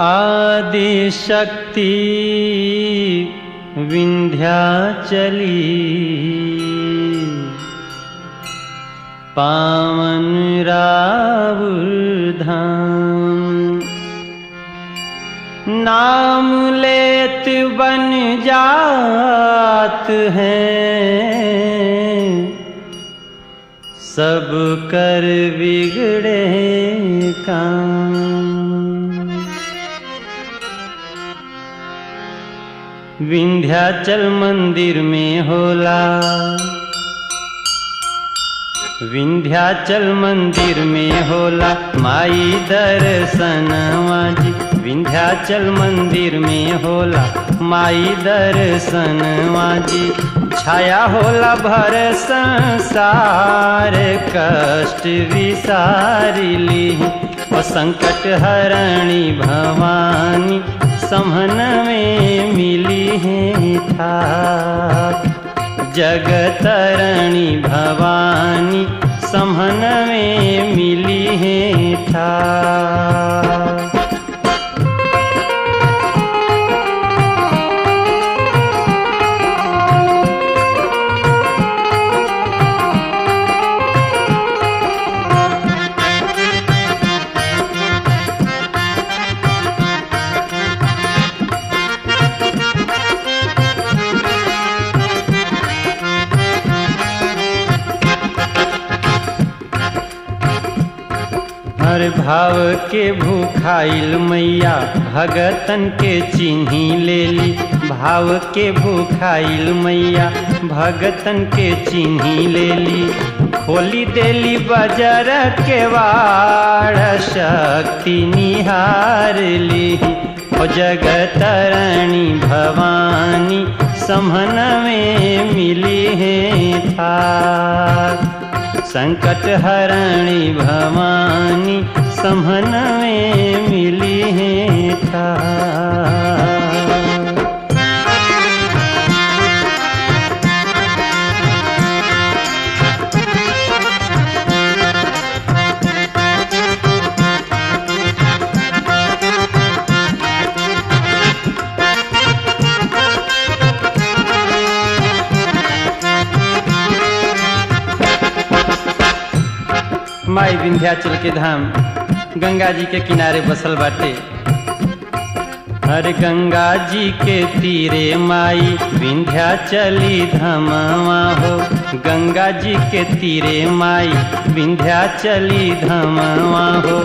आदि शक्ति विंध्याचली, पावन रावुर धाम। नाम लेत बन जात हैं, सब कर बिगड़े काम। विंध्याचल मंदिर में होला, विंध्याचल मंदिर में होला माई दर्शनवा जी। विंध्याचल मंदिर में होला माई दर्शनवा जी। छाया होला भर संसार, कष्ट विसारिली और संकट हरणी भवानी, समहन में मिली है ठाक। जगतरणी भवानी, समहन में मिली है ठाक। हर भाव के भूखाइल मैया, भगतन के चिन्ही लेली। भाव के भूखाइल मैया, भगतन के चिन्ही लेली। खोली देली बजर के वाड़, शक्ति निहार ली ओ जगतरणी भवानी, समहन में मिली है ठाक। संकट हरणी भवानी, समहन में मिली है ठाक। माई विंध्याचल के धाम गंगा जी के किनारे बसल बाटे। हर गंगा जी के तीरे माई विंध्याचली धमवा हो। गंगा जी के तीरे माई विंध्याचली धमवा हो।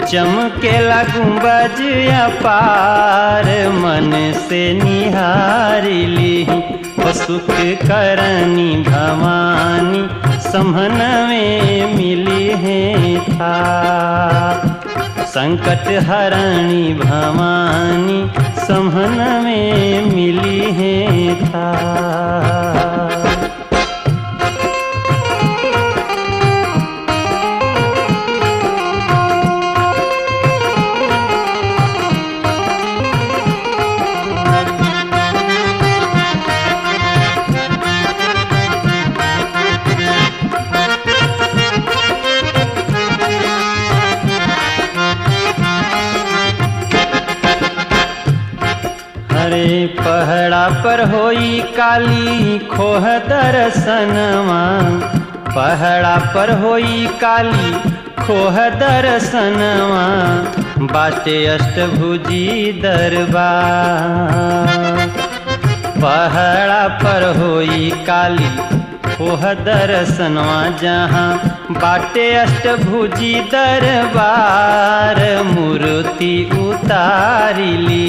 चमकेला गुंबज अपार, मन से निहारिली ओ सुख करनी भवानी, समहन में मिली है ठाक। संकट हरणी भवानी, समहन में मिली है ठाक। पहड़ा पर होई काली खोह दर्शनवा। पहड़ा पर होई काली खोह दर्शनवा, बाटे अष्टभुजी दरबार। पहड़ा पर होई काली खोह दर्शनवा, जहाँ बाटे अष्टभुजी दरबार। मूर्ति उतारिली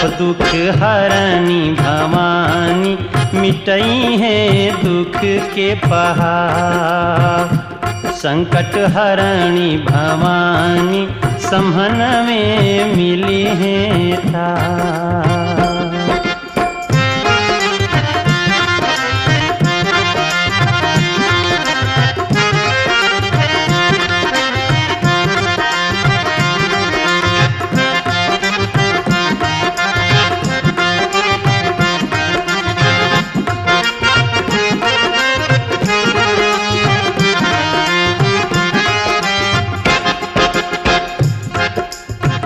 दुख हरणी भवानी, मिटई है दुख के पहाड़। संकट हरणी भवानी, समहन में मिली है ठाक।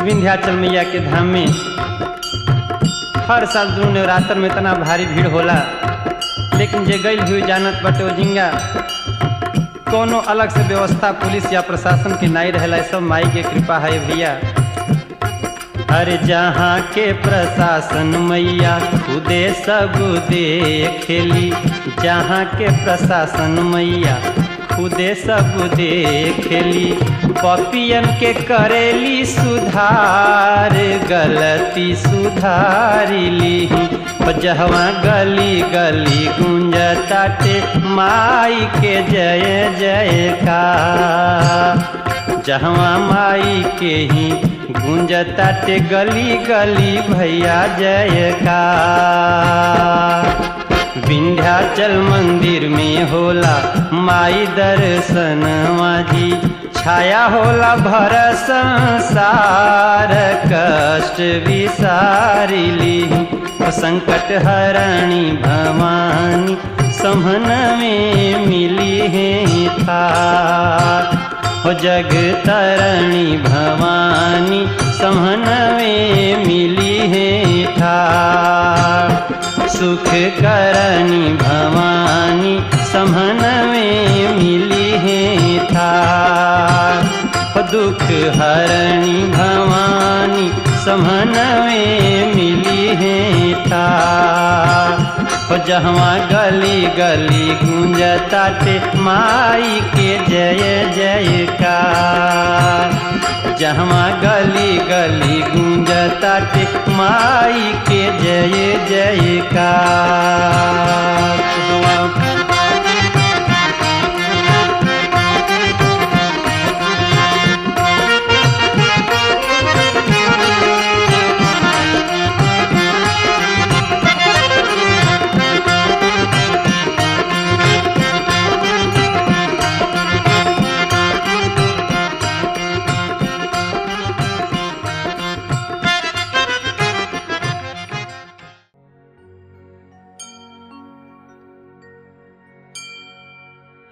विंध्याचल मैया के धाम में हर साल दूर नवरात्र में इतना भारी भीड़ होला, लेकिन जे गई हुई जानत बटे जिंगा कोनो अलग से व्यवस्था पुलिस या प्रशासन के नहीं रहला, सब माई के कृपा है भैया। अरे जहाँ के प्रशासन मैया खुदे सब देखेली, जहाँ के प्रशासन मैया खुदे सब देखेली, पपियन के करेली सुधार, गलती सुधारिली। जहवा गली गली गूंजताटे माई के जय जयकार, जहवा माई के ही गूंजताटे गली गली भैया जयकार। विंध्याचल मंदिर में होला माई दर्शन माजी, छाया होला भर संसार, कष्ट विसारिली। संकट हरणी भवानी समन में मिली है थार, हो जग तरणी भवानी समन में मिली है ठार, सुख करणी भवानी समन में मिली है ठार, दुख हरणी भवानी समन में मिली है ठार। जहाँ गली गली गूंजताटे माई के जय जयकार, जहाँ गली गली गूंजताटे माई के जय जयकार।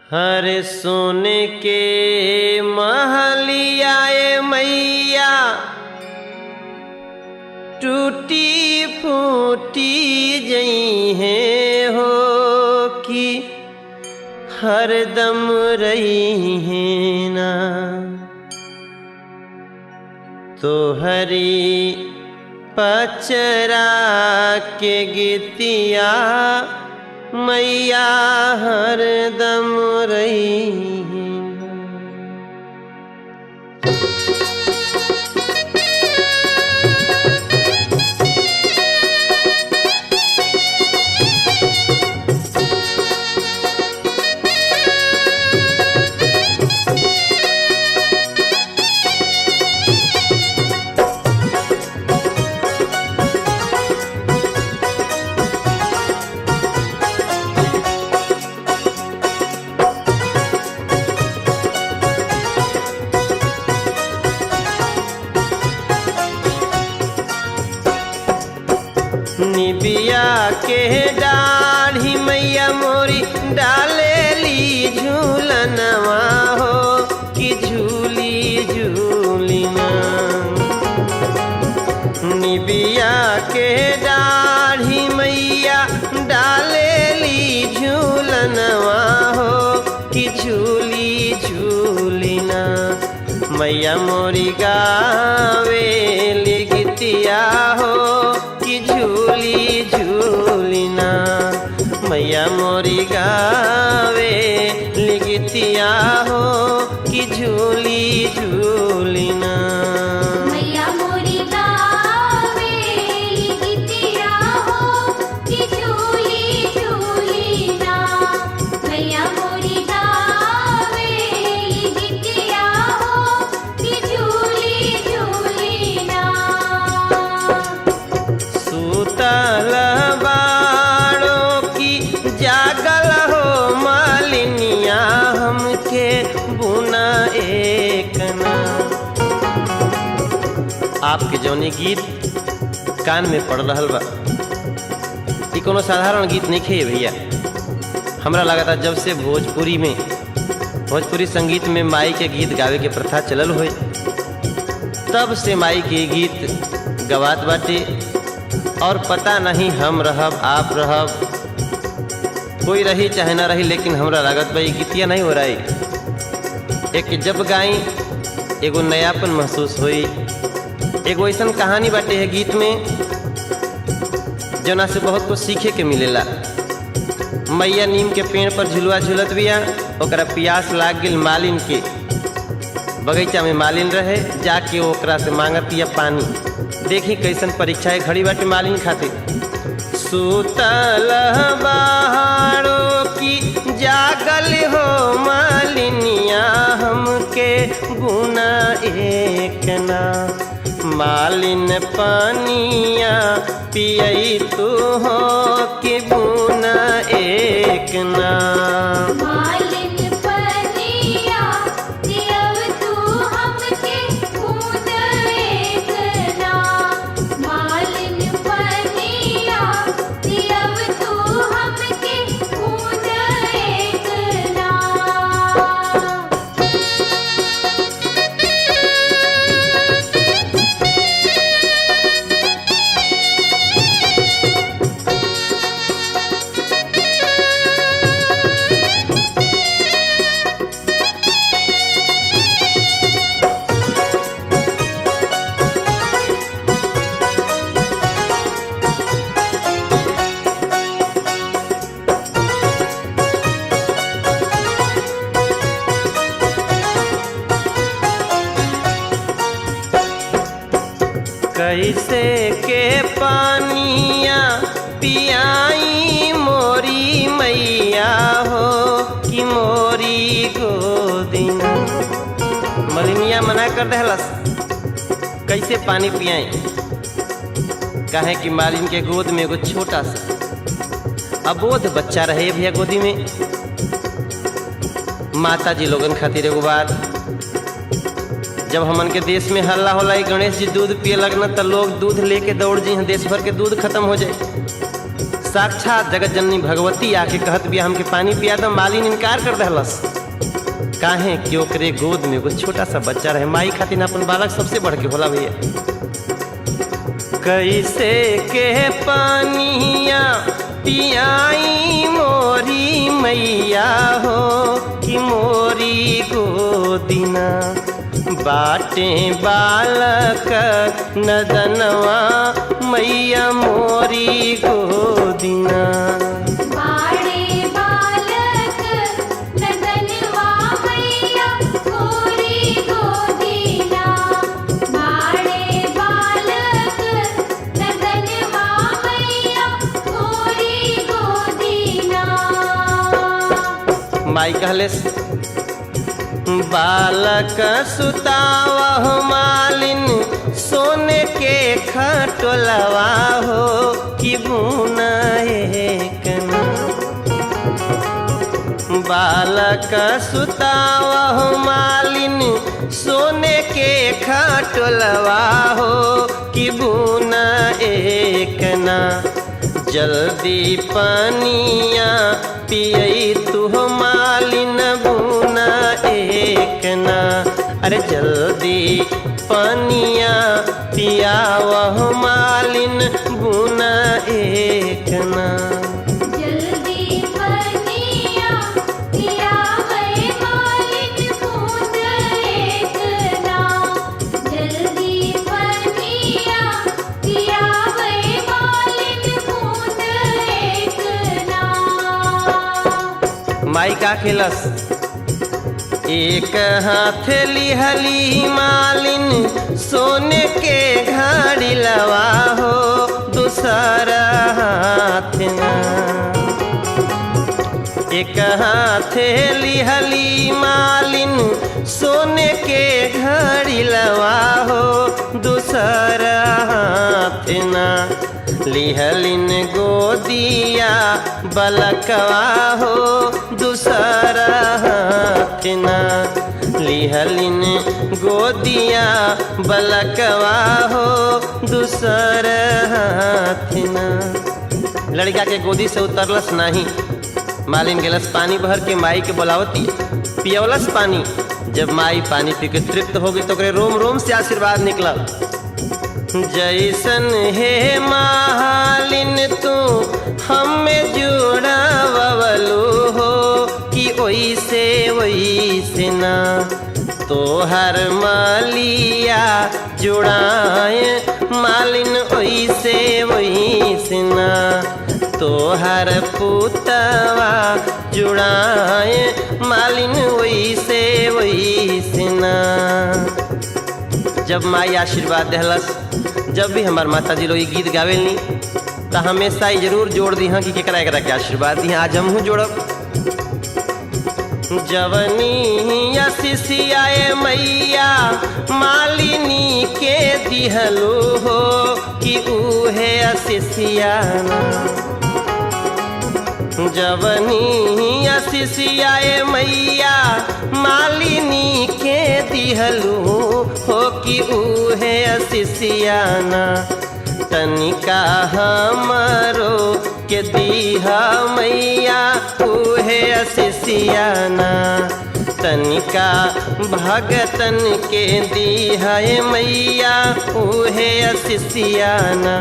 हरे सोने के महलिया मैया, टूटी फूटी जई है हो कि हरदम रही है ना, तो हरी पचरा के गीतिया मैया हरदम रही। निबिया के डाढ़ी मैया मोरी डालेली झूलनवा हो कि झूली झूलिना, निबिया के डाढ़ी मैया डालेली झूलनवा हो कि झूली झूलिना। मैया मोरी गावेली गीतिया हो कि झूली झूलिना, मैया मोरी गावे लिगितिया हो कि झूली झूलिना। मैया मोरी गावे लिगितिया हो कि झूली झूलिना, मैया मोरी गावे लिगितिया हो कि झूली झूलिना। सूतल बाड़ों की जागल हो मालिनिया, हमके बुना एकना। आपके जौनी गीत कान में पड़ रहा बा, ई कोनो साधारण गीत नहीं खे भैया। हमरा लगा जब से भोजपुरी संगीत में माई के गीत गावे के प्रथा चलल हो, तब से माई के गीत गवात बाटे और पता नहीं हम रहब आप रहब कोई रही चाहे ना रही, लेकिन हमरा लागत बा गीतिया नहीं हो रही। एक जब गाई एगो नयापन महसूस हुई। एगो ऐसा कहानी बाटे है गीत में जना से बहुत कुछ सीखे के मिलेला। मैया नीम के पेड़ पर झुलुआ झुलत बिया, ओकरा प्यास लाग गेल मालिन के। बगीचा में मालिन रहे, जाके ओकरा से मांगतिया पानी। देखी कैसन परीक्षा है घड़ी बाटे मालिन खातिर। सुतल बहारों की जागल हो मालिनिया, हमके बुना एक ना। मालिन पानिया पियई तू हो कि बुना एक ना। मालिन पनिया दियव तू हमके बूंद एक ना। मालिन पनिया दियव तू हमके बूंद एक ना। कैसे के पानिया पियाई मोरी मैया हो कि मोरी गोदिन। मलिनिया मना कर दहलस, कैसे पानी पियाई? काहे कि मालिन के गोद में एगो छोटा सा अबोध बच्चा रहे भैया गोदी में। माता जी लोगन खातिर एगो बात, जब हमन के देश में हल्ला होला गणेश जी दूध पिए लगना तो लोग दूध लेके दौड़ जी, देश भर के दूध खत्म हो जाए। साक्षात जगत जननी भगवती आके कहत बिया हमके पानी पिया दो, मालिन इनकार कर दहलस। काहे कि ओकरे गोद में एगो छोटा सा बच्चा रहे। माई खातिर अपन बालक सबसे बढ़ के होला भैया। कैसे के पानिया पियाई मोरी मैया हो कि मोरी गोदिना। बाटे बालक नदनवा मैया मोरी गोदिना। बाड़े बालक नदनवा मैया मोरी गोदिना। बाड़े बालक नदनवा मैया मोरी गोदिना। माई कहलेस बालक सुतावह मालिन सोने के खटोलवा हो कि बुना एक ना। बालक सुतावह मालिन सोने के खटोलवा हो कि बुना एक ना। जल्दी पानिया पियई तू मालिन बुना एक ना। अरे जल्दी पानिया पियावह मालिन बुना एक ना। जल्दी पनिया पियावे मालिन बूंद एक ना। जल्दी पनिया पियावे मालिन बूंद एक ना। माई का खेलस, एक हाथ लिहली मालिन सोने के घड़ी लवा हो, दूसरा हाथ ना। एक हाथ लिहली मालिन सोने के घड़ी लवा हो, दूसरा हाथ ना। लिहलिन गोदिया बलकवा हो, दूसरा हाथ ना। लिहलिन गोदिया बलकवा हो, दूसरा हाथ ना। लड़का के गोदी से उतरलस नहीं। मालिन गेलस पानी भर के माई के बोलावती, पियवलस पानी। जब माई पानी पी के तृप्त हो गई तो ओकरे रोम रोम से आशीर्वाद निकला। जैसन हे मालिन तू हमें जुड़ावलू हो कि ओइसे ना तोहर मालिया जुड़ाए मालिन ओइसे ना तोहर पुतवा जुड़ाए मालिन ओइसे ना। जब माई आशीर्वाद देहलस, जब भी हमार माता जी लोग गीत गावेलनी तो हमेशा ही जरूर जोड़ दी हाँ कि केकरा एकरा के आशीर्वाद दी। आज हमहू जोड़ब। जवनी शिशियाए मैया मालिनी के दिहलू हो कि उहे शिशियाना। जवनी शिशियाए मैया मालिनी के दिहलू हो कि उहे शिशियाना। तनिका हमरो के दीहा मैया उहे शिशियाना। तनिका भगतन के दीहा मैया उहे शिशियाना।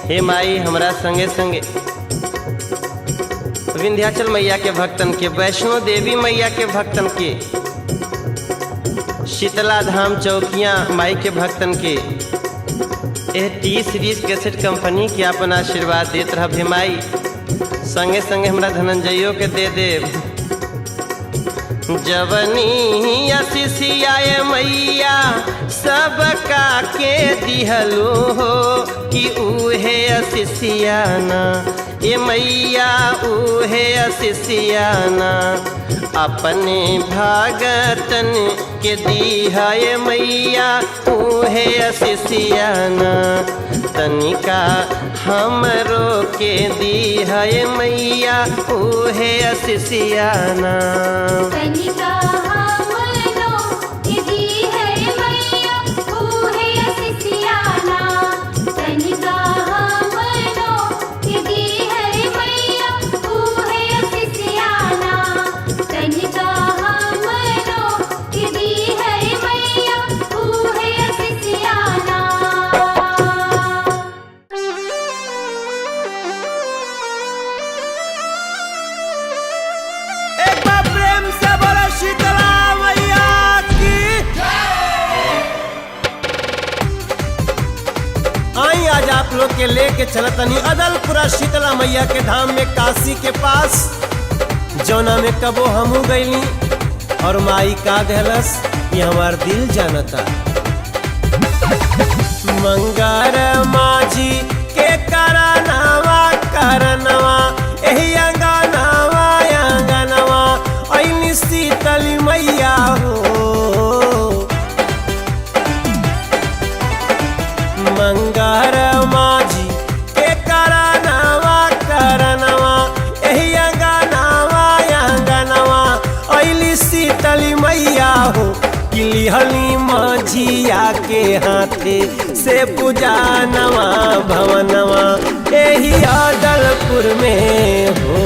हे माई हमरा संगे संगे विंध्याचल मैया के भक्तन के, वैष्णो देवी मैया के भक्तन के, शीतला धाम चौकियाँ माई के भक्तन के यह टी सीरीज कैसेट कंपनी के अपन आशीर्वाद देत रह। हे माई संगे संगे हमरा धनंजयो के दे दे। जवनी शिशियाए मैया सबका के दिहलू हो कि उहे शिशियाना। ये मैया उहे शिशियाना। अपने भागतन के दीहा ये मैया उहे शिशियाना। तनिका हमरो के दीहा ये मैया उहे शिशियाना। तनिका हमरो के दीहा ये मैया उहे शिशियाना। तनिका हमरो के दीहा ये मैया उहे शिशियाना। तनिका हमरो के दीहा ये मैया उहे शिशियाना। एक बार प्रेम से बोलो शीतला मैया की। आई आज आप लोग के लेके चलतनी अदलपुरा शीतला मैया के धाम में, काशी के पास, जौना में कबो हमू गईली और माई का देहलस ये हमार दिल जानता। मंगर माझी के करनवा एही अंगनवा ऐनी शीतली मैया हो। मंगर माझी के करनवा एही अंगनवा ऐली शीतली मैया हो। किलिहली माझिया के हाथे से पूजा नवा भवनवा एही अदलपुर में हो।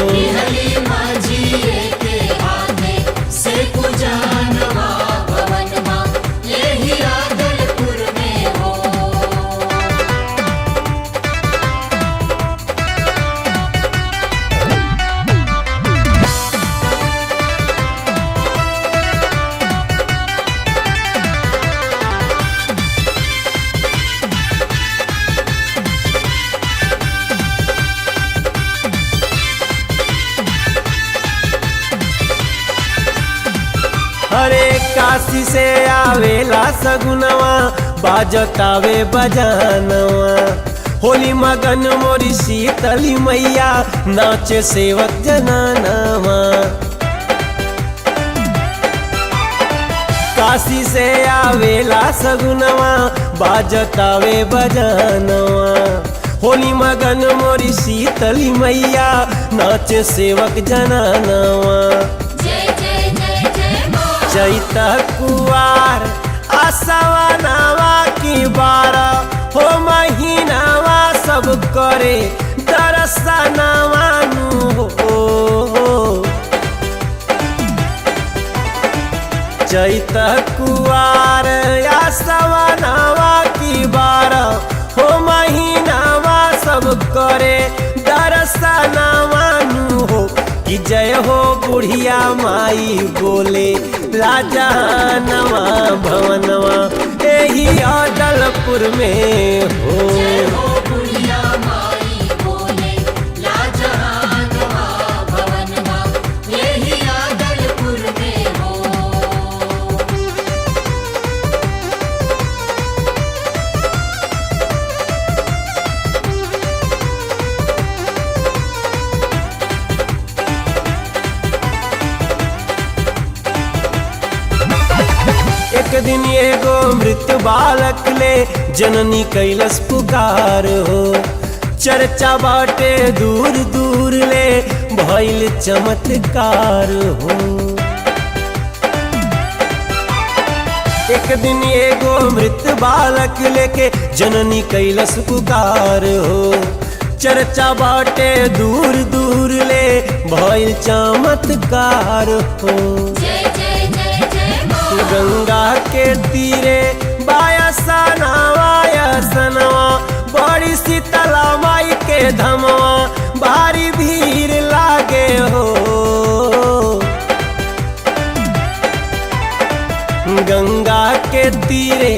हरे काशी से आवेला सगुनवा बाजतावे बजानवा। होली मगन मोरी शीतली मैया नाचे सेवक जनानवा। काशी से आवेला सगुनवा बाजतावे बजानवा। होली मगन मोरी शीतली मैया नाचे सेवक जनानवा। चैता कुवार आसवा नावा की बारा हो महीनावा सब करे दरसनावा नु हो। कुआर या सवनावा की 12 हो महीनावा सब करे दर्शनावा नु हो कि जय हो बुढ़िया माई बोले लाजनवा भवनवा एही अदलपुर में हो। जय हो बुढ़िया माई बोले लाजहानवा भवनवा यही आदलपुर में हो। एक दिन एगो मृत बालक ले जननी कैलस पुकार हो, चर्चा बाटे दूर दूर ले भइल चमत्कार हो। एक दिन एगो मृत बालक लेके जननी कैलस पुकार हो, चर्चा बाटे दूर दूर ले भइल चमत्कार हो। जय जय जय जय माँ। गंगा के तीरे बायसना वायसनवा बड़ी शीतला माई के धमवा भारी भीड़ लागे हो। गंगा के तीरे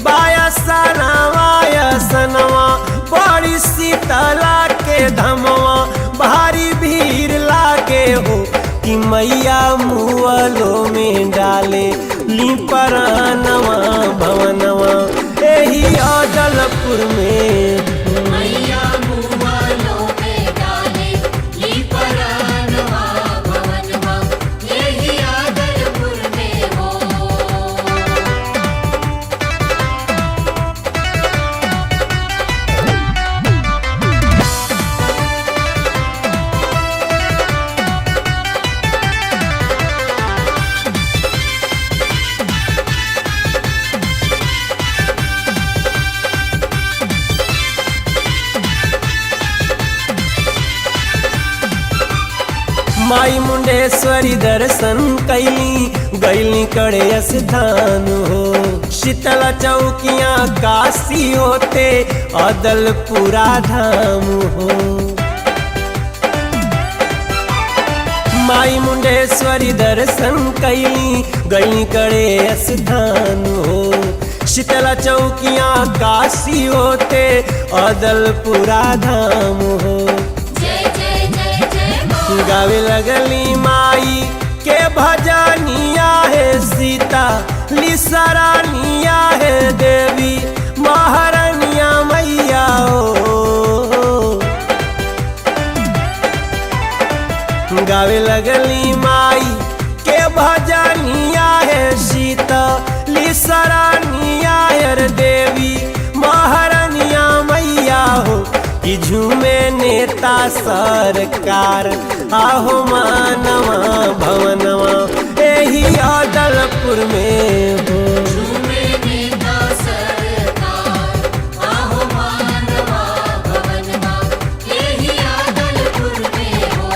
बायसना वायसनवा बड़ी शीतला के धमवा भारी भीड़ लागे हो कि मैया मुअलो में डाले लिपरानवा भवनवा एही अदलपुर में। मैया मुआलों में डाले लिपरानवा भवनवा यही आदलपुर में हो। माई मुंडेश्वरी दर्शन कैली गैली कड़े स्थान हो, शीतला चौकियाँ काशी होते अदलपुरा धाम हो। माई मुंडेश्वरी दर्शन कैली गैली कड़े स्थान हो, शीतला चौकियाँ काशी होते अदलपुरा धाम हो। गावे लगली माई के भजनिया है सीता लिसरानिया है देवी महारानिया मैया हो। गावे लगली माई के भजनिया है सीता लिसरानिया है देवी महारानिया मैया हो कि झूमे नेता सरकार आहो मानवा भवनवा एही अदलपुर में हो। झूमे नेता सरकार आहो मानवा भवनवा यही आदलपुर में हो।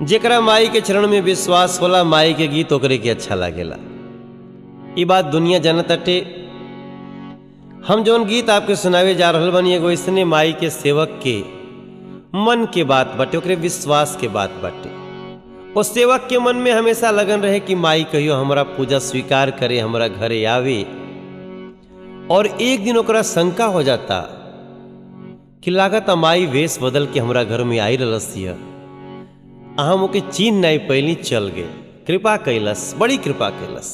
जेकरा माई के चरण में विश्वास होला माई के गीत ओकरे के अच्छा लागेला। ई बात दुनिया जानत अटे। हम जौन गीत आपके सुनावे जा रहल बनी एगो इसने माई के सेवक के मन के बात बाटे, ओकरे विश्वास के बात बाटे। ओ सेवक के मन में हमेशा लगन रहे कि माई कहियो हमरा पूजा स्वीकार करे, हमरा घरे आवे। और एक दिन ओकरा शंका हो जाता कि लागत माई वेश बदल के हमरा घर में आई रहलसिया, हम ओके चीन नहीं पैली, चल गए। कृपा कैलस, बड़ी कृपा कैलस।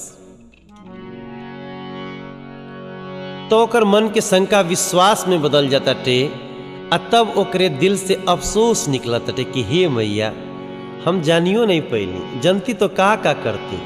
तो ओकर मन के शंका विश्वास में बदल जाता टे। तब ओकरे दिल से अफसोस निकलता टे कि हे मैया, हम जानियो नहीं पैली, जनती तो का करती।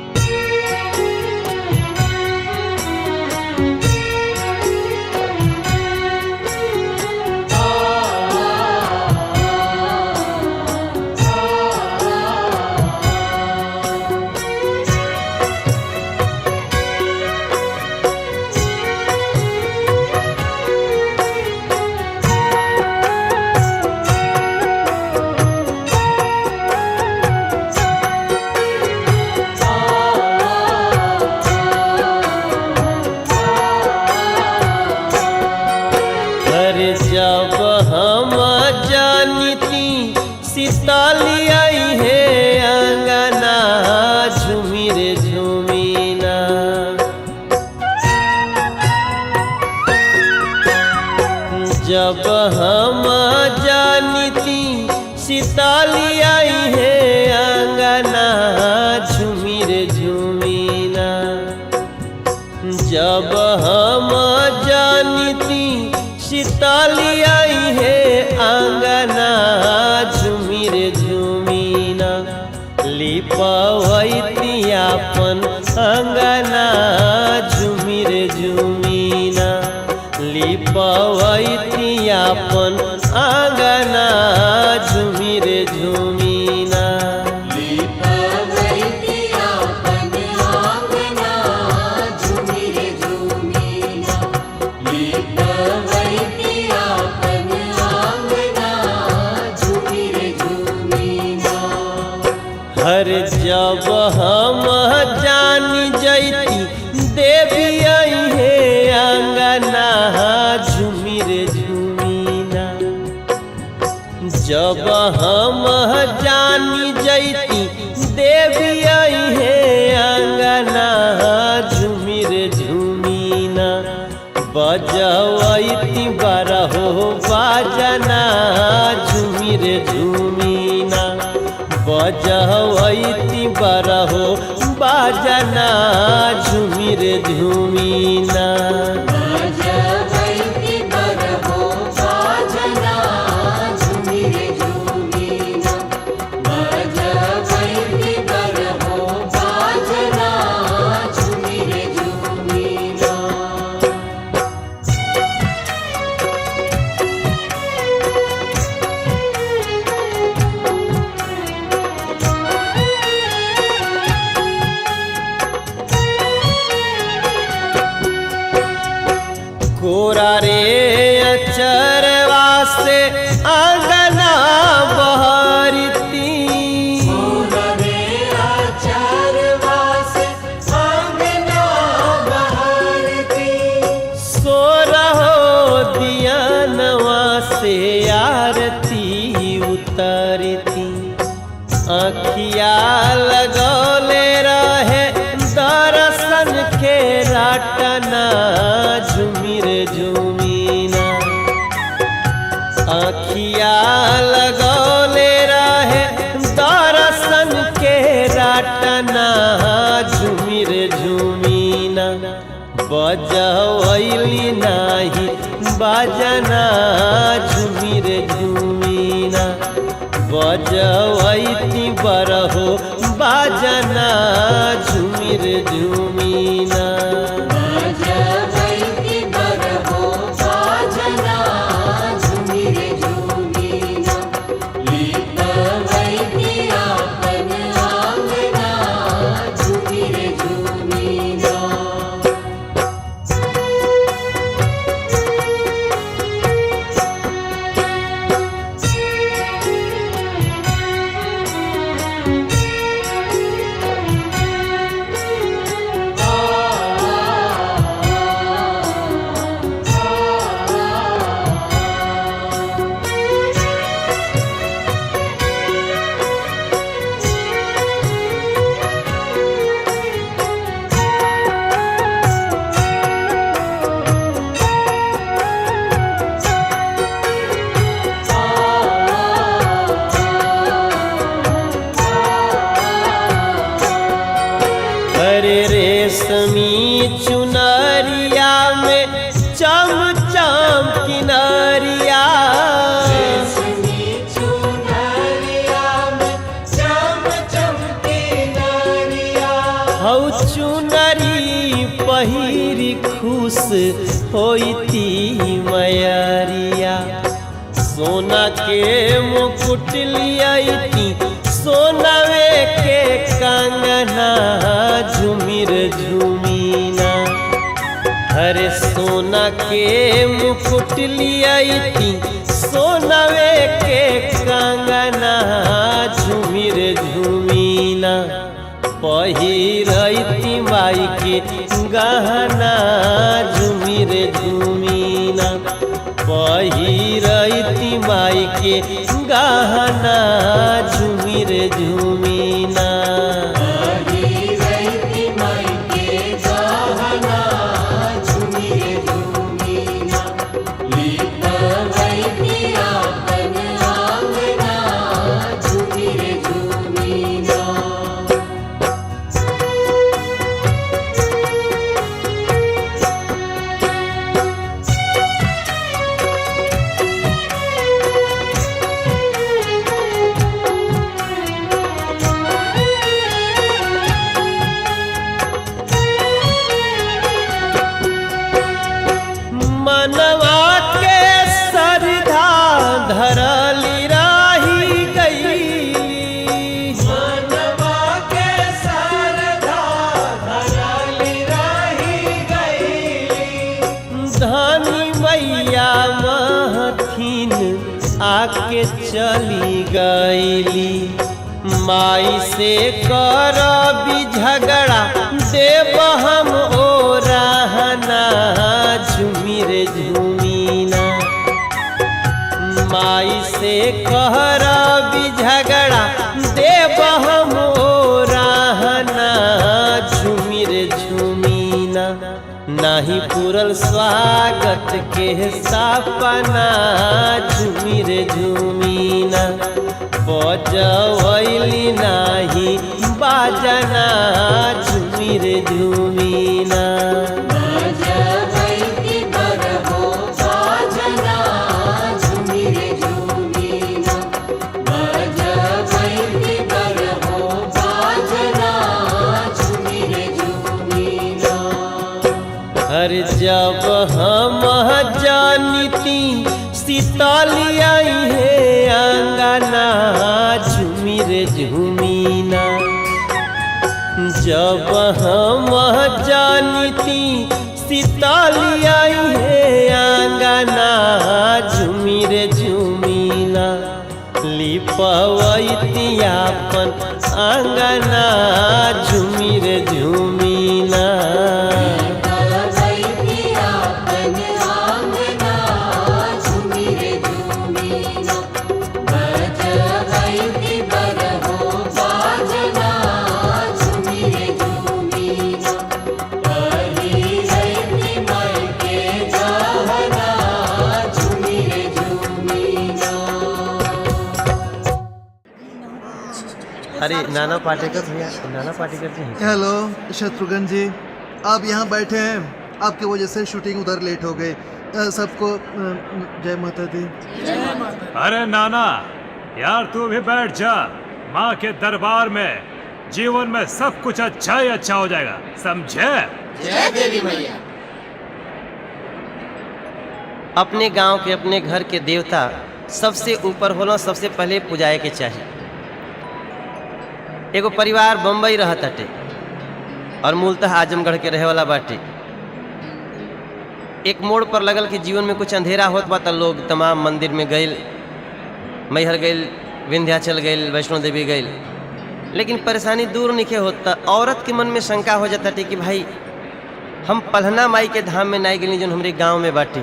जब हम जानिती सीताली आई है अंगना झूमिर झूमिना। जब हम जानिती सीताली आई है अंगना झूमिर झूमिना। लिपवैती अपन अंगना झूमिर झूमिना। लिपवैती अपन अंगना झूमिर झूमिना। लिपवैती अपन आंगना झूमिर झूमिना। लिपवैती अपन आंगना झूमिर झूमिना। हर जब हम जानी जैती देवी आई है अंगना झूमिर झूमिना। जब हम जानी जैती देवी आई है अंगना झूमिर झूमिना। बजवैती बारहो बाजना झूमिर झूमिना। बजवैती बारहो बाजना झूमिर झूमिना। बजवैती बारहो बाजना झूमिर झूमिना। बजवैती बारहो बाजना झूमिर झूमिना। कोरा रे अचरवा से अंगना बहरती। रे आचरवा से आंगना बहरती। सोरहो दियनवा से आरती उतरती। आँखिया लगौले रहे दर्शन के राटना झूमिर झूमिना। आँखिया लगौले रहे दर्शन के राटना झूमिर झूमिना। बजवैली नाही बाजना झूमिर झूमिना। बजवैती बारहो बाजना झूमिर झूमिना। बजवैती बारहो बाजना झूमिर झूमिना। लिपवैती अपन आंगना झूमिर झूमिना। हरे रेशमी चुनरिया में चम चम किनरिया। रेशमी चुनरिया में चम चम किनरिया। हौ चुनरी पहिरी खुश होती मयरिया। सोना के मुकुट लियाती सोनवे के कंगना झूमिर झूमिना। हरे सोना के मुकुट लियाती सोनवे के कंगना झूमिर झूमिना। पहिरैती माई के गहना झूमिर झूमिना। पहिरैती माई के गहना झूमिर झूमिना। पहिरैती माई के गहना झूमिर झूमिना। लिपवैती के चली गईली। माई से करबी झगड़ा देव हम ओ रहना झूमी रे झूमी ना। माई से करबी झगड़ा देव हम ओ रहना झूमी रे झूमी ना। नाही पूरल स्वागत के सपना झूमी रे झूमी ना। बजवैली नाही बाजना झूमी रे झूमी ना। बजवैली बरहो बाजना झूमी रे झूमी ना। बजवैली बरहो बाजना झूमी रे झूमी ना। हर जब हम जानिती सीताली आई है अंगना झूमी रे झूमी ना। जब हम जानिती सीताली आई है अंगना झूमी रे झूमी ना। लिपवैती अपन अंगना झूमी रे झूमी ना। अरे नाना पाटेकर भैया, नाना पाटेकर जी हैं। हेलो शत्रुघ्न जी, आप यहाँ बैठे हैं। आपकी वजह से शूटिंग उधर लेट हो गई। सबको जय माता दी। अरे नाना यार, तू भी बैठ जा। माँ के दरबार में जीवन में सब कुछ अच्छा ही अच्छा हो जाएगा, समझे? जय देवी मैया। अपने गांव के, अपने घर के देवता सबसे ऊपर होना सबसे पहले पुजाए के चाहिए। एगो परिवार बम्बई रहत हटे और मूलतः आजमगढ़ के रहे वाला बाटे। एक मोड़ पर लगल कि जीवन में कुछ अंधेरा होत बा त लोग तमाम मंदिर में गइल, मैहर गइल, विंध्याचल गइल, वैष्णो देवी गइल, लेकिन परेशानी दूर नहीं होता। औरत के मन में शंका हो जाता कि भाई हम पलहना माई के धाम में नहीं गई जो हमारे गांव में बाटे।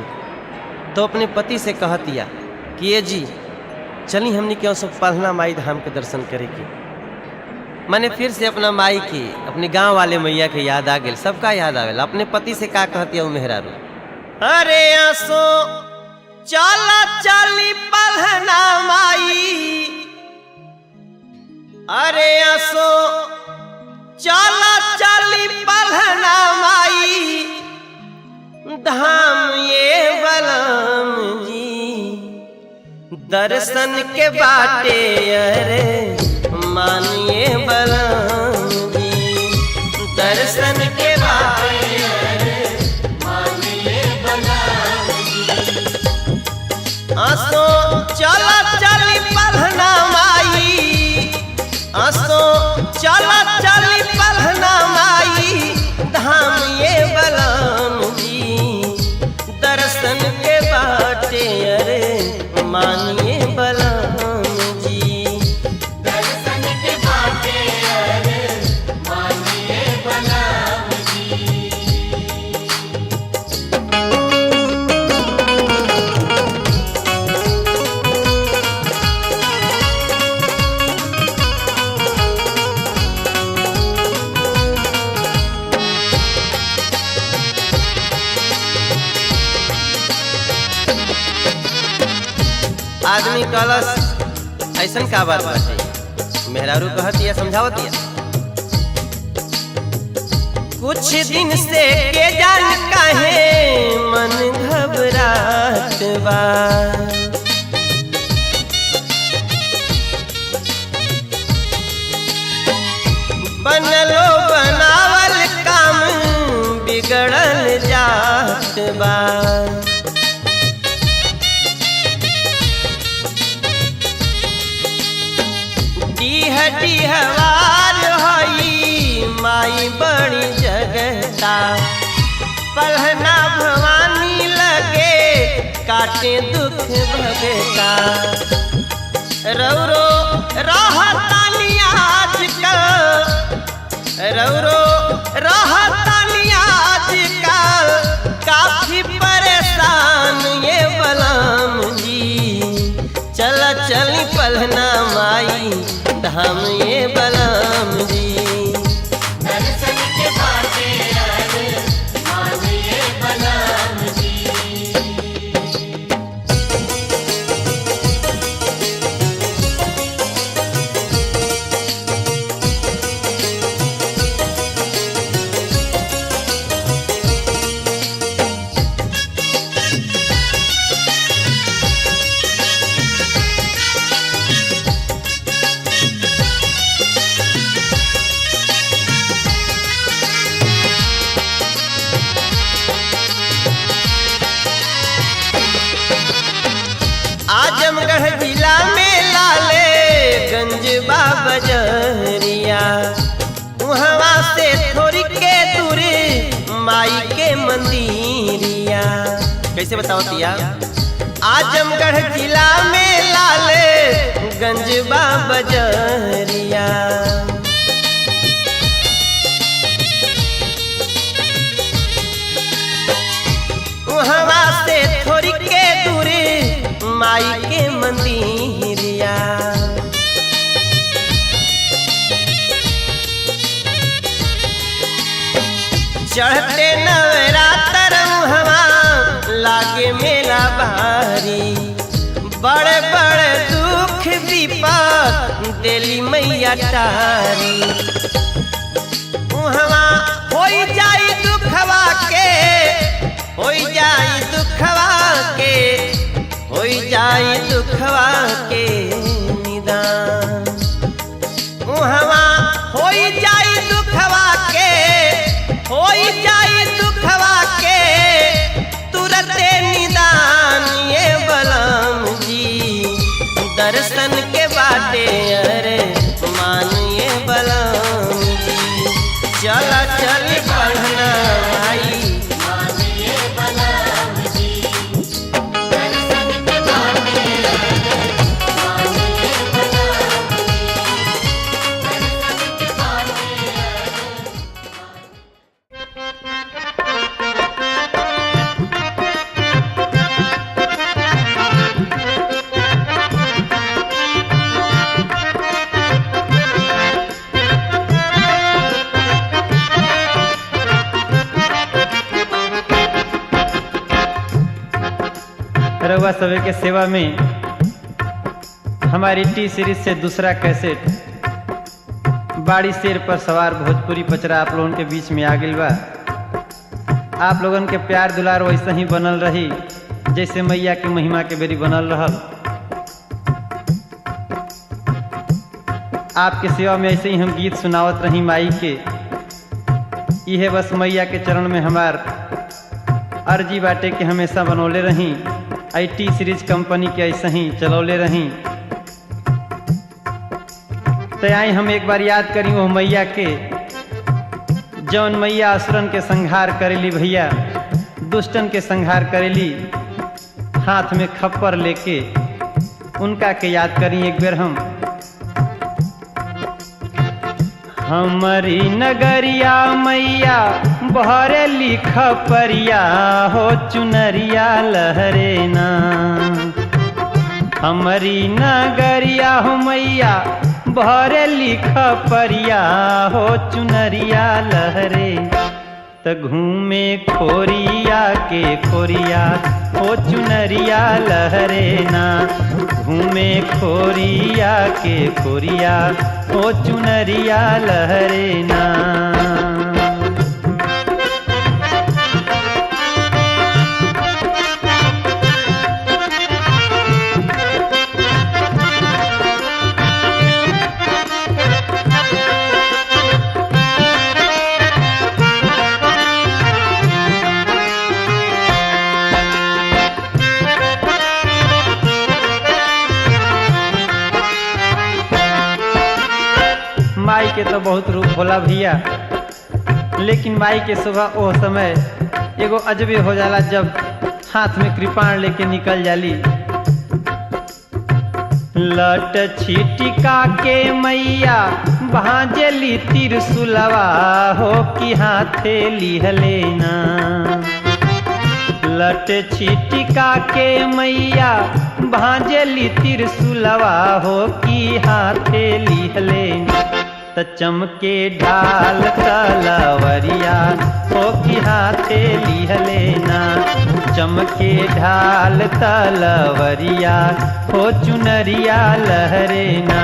तो अपने पति से कहतिया कि ये जी चली हमने क्यों सब पलहना माई धाम के दर्शन करे की। मैंने फिर से अपना माई की, अपने गांव वाले मैया के याद आ गए, सबका याद आवेला। अपने पति से का कहती हूँ मेहरारू, अरे आसो चला चली पलहना माई। अरे आसो चला चली पलहना माई धाम ये बलम जी। दर्शन के बाटे अरे मानिए बलम जी। दर्शन के बाटे मानिए बलम जी। आसो चला चली पलहना माई। आसो चला चली पलहना माई धाम ये बलम जी। दर्शन के बाटे अरे मानिए बलम जी। दर्शन के बाटे अरे मानिए बलम जी। आदमी कलश ऐसन का बात बाटे। मेहरारू कहतिया, समझावतिया, कुछ दिन से के जान काहे मन घबरात बा। बनलो बनावल काम बिगड़ल जात बा। डीहवार हई माई बड़ी जगता। पलहना भवानी लगे काटे दुख भगता। रौरो रहतानी आजकल, रौरो रहतानी आजकल काफी परेशान ये बलम जी। चल चली पलना माई धाम ये बलम जी। दर्शन के बाटे मानिए बलराम जी। आजमगढ़ जिला में लाले गंज बाबजरिया, वहाँ से थोड़ी के दूरी माई के मंदिरिया। कैसे बताओ तिया? आजमगढ़ जिला में लाले गंज बाबजरिया, वहाँ से थोड़ी के दूरी माई के मंदिरिया। चढ़ते नवरात्र हवा लागे मेला भारी, बड़े बड़े दुख विपद देली मैया तारी। हवा होई जाई दुखवा के, होई जाई दुखवा के, होई जाई दुखवा के निदान। हवा होई जाई दुखवा के, होई जाई दुखवा के तुरते निदान ये बलम जी। दर्शन के बाटे अरे मान ये बलम जी। चला चल पढ़ना भाई मानिए बलराम जी। दर्शन के बाटे मानिए बलराम जी। दर्शन के बाटे रउआ सभी के सेवा में हमारी टी सीरीज से दूसरा कैसेट बाड़ी शेर पर सवार भोजपुरी पचरा आप लोगों के बीच में आ गइल बा। आप लोगन के प्यार दुलार वैसे ही बनल रही जैसे मैया के महिमा के बेरी बनल रहल। आपके सेवा में ऐसे ही हम गीत सुनावत रही माई के। यह बस मैया के चरण में हमार अर्जी बाटे के हमेशा बनौले रही। IT सीरीज कंपनी के ऐसे ही चलौले रही। तो आई हम एक बार याद करी वो मैया के जौन मैया असुरन के संहार करेली भैया, दुष्टन के संहार करेली, हाथ में खप्पर लेके उनका के याद करी एक बेर हम। हमारी नगरिया मैया बहरे लिख परिया हो चुनरिया लहरे ना। हमारी नगरिया हो मैया बहरे लिख परिया हो चुनरिया लहरे। त घूमे खोरिया के खोरिया हो चुनरिया लहरे ना। घूमे खोरिया के खोरिया हो चुनरिया लहरे ना। माई के तो बहुत रूप होला भैया, लेकिन माई के सुबह वो समय एगो अजबे हो जाला जब हाथ में कृपाण लेके निकल जाली। लट छिटिका के मैया भांजली तिरसुलवा हो कि हाथे लिहलेना। लट छिटिका के मैया भांजली तिरसुलवा हो कि हाथे लिहलेना। त चमके ढाल तलवरिया हो कि हाथे लिहलेना। चमके ढाल तलवरिया हो चुनरिया लहरेना।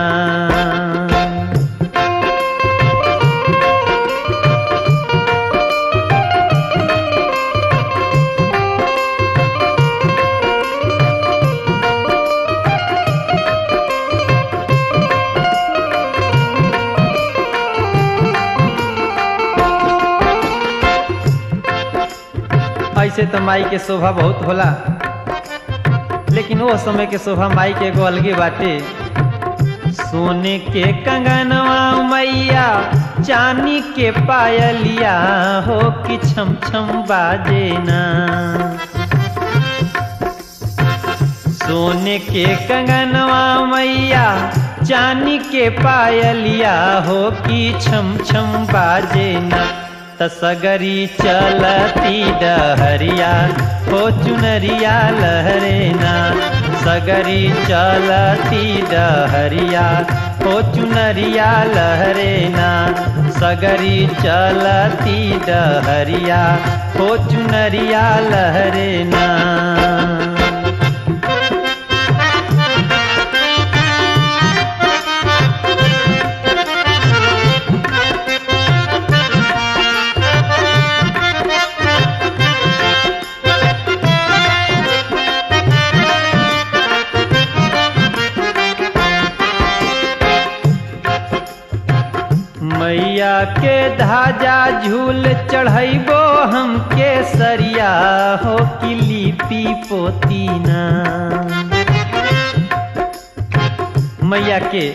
ऐसे तो माई के शोभा बहुत होला, लेकिन वो समय के शोभा माई के एगो अलगे बाटे। सोने के कंगनवा मैया चांदी के पायलिया हो कि छम छम बाजे ना। सोने के कंगनवा मैया चांदी के पायलिया हो कि छम छम बाजे ना। तसगरी चलती डहरिया हो चुनरिया लहरेना। सगरी चलती डहरिया हो चुनरिया लहरेना। सगरी चलती डहरिया हो चुनरिया लहरेना। मैया के धाजा झूल चढ़ैबो हम केसरिया हो कि लिपि पोतीना। मैया के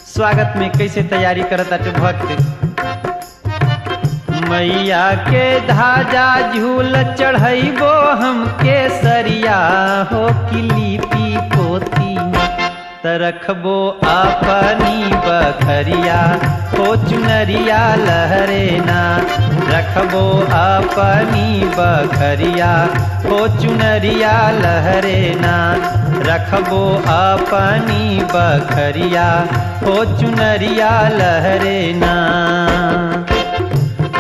स्वागत में कैसे तैयारी करता तो भक्त। मैया के धाजा झूल चढ़ैबो हम केसरिया हो कि लिपि पोतीना। रखबो अपनी बखरिया हो चुनरिया लहरेना। रखबो अपनी बखरिया हो चुनरिया लहरेना। रखबो अपनी बखरिया हो चुनरिया लहरेना।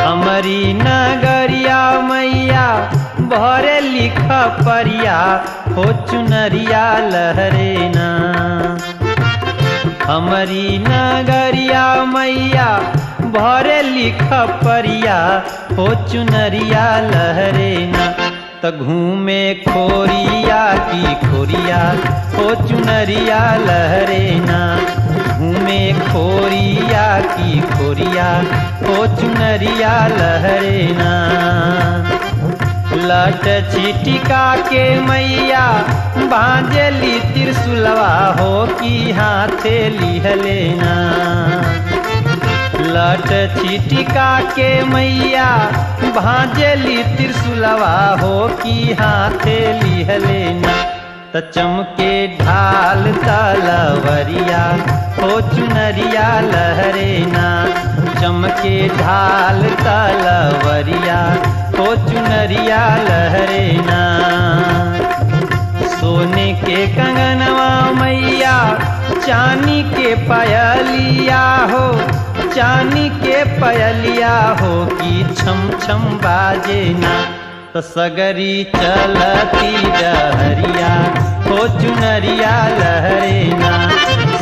हमारी नगरिया मैया भरे लिख परिया हो चुनरिया लहरेना। हमारी नगरिया मैया भरे लिख परिया हो चुनरिया लहरेना। त घूमे खोरिया की खोरिया हो चुनरिया लहरेना। घूमे खोरिया की खोरिया हो चुनरिया लहरेना। लट छिटिका के मैया बांजली तिरसुलवा हो कि हाथे लिहलेना। लट छिटिका के मैया भांजली तिरसुलवा हो कि हाथे लिहलेना। त चमके ढाल तलवरिया हो चुनरिया लहरेना। चमके ढाल तलवरिया हो चुनरिया लहरेना। सोने के कंगनवा मैया चांदी के पायलिया हो। चांदी के पायलिया हो कि छम छम बाजे ना। तो सगरी चलती डहरिया हो चुनरिया लहरेना।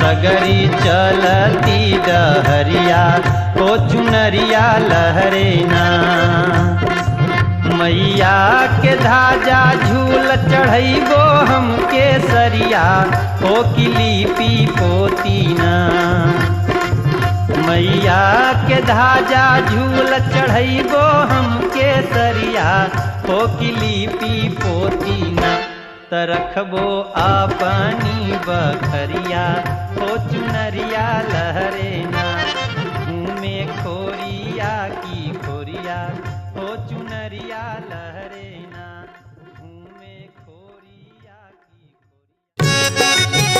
सगरी चलती डहरिया हो चुनरिया लहरेना। मैया के धाजा झूल चढ़ैबो हम केसरिया हो कि लिपि पोतीना। मैया के धाजा झूल चढ़ैबो हम केसरिया हो कि लिपि पोतीना। त रखबो अपनी बखरिया हो चुनरिया लहरेना। घूमे खोरिया की खोरिया हो चुनरिया लहरेना। घूमे खोरिया की खोरिया।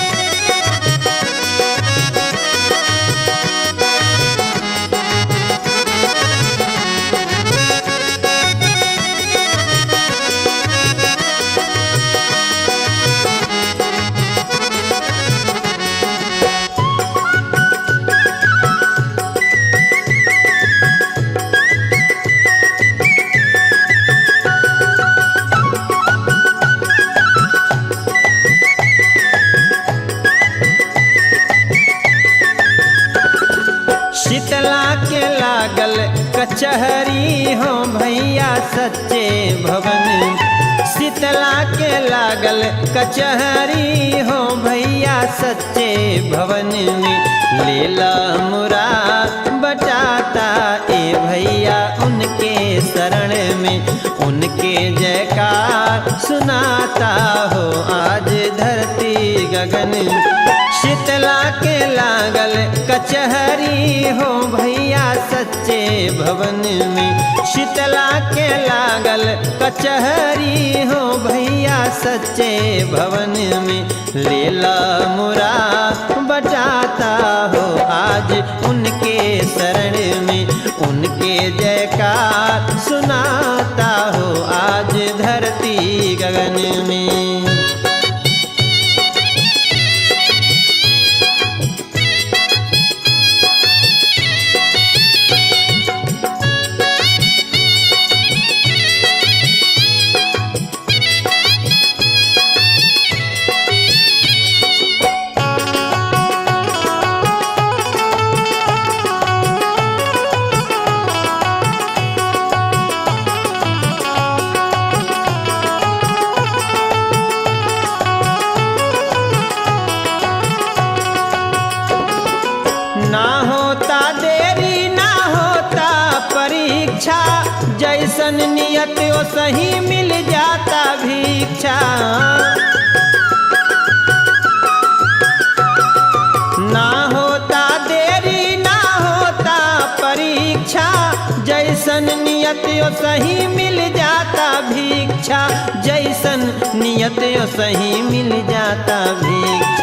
कचहरी हो भैया सच्चे भवन। शीतला के लागल कचहरी हो भैया सच्चे भवन में। लीला मुरा बटाता ए भैया उनके शरण में। उनके जयकार सुनाता हो आज धरती गगन। शीतला के लागल कचहरी हो भैया सच्चे भवन में। शीतला के लागल कचहरी हो भैया सच्चे भवन में। लीला मुरा बजाता हो आज उनके शरण में। उनके जयकार सुनाता हो आज धरती गगन में। ना होता देरी ना होता परीक्षा। जैसन नियत वो सही मिल जाता भिक्षा। ना होता देरी ना होता परीक्षा। जैसन नियत वो सही मिल जाता भिक्षा। जैसन नियत वो सही मिल जाता भिक्षा।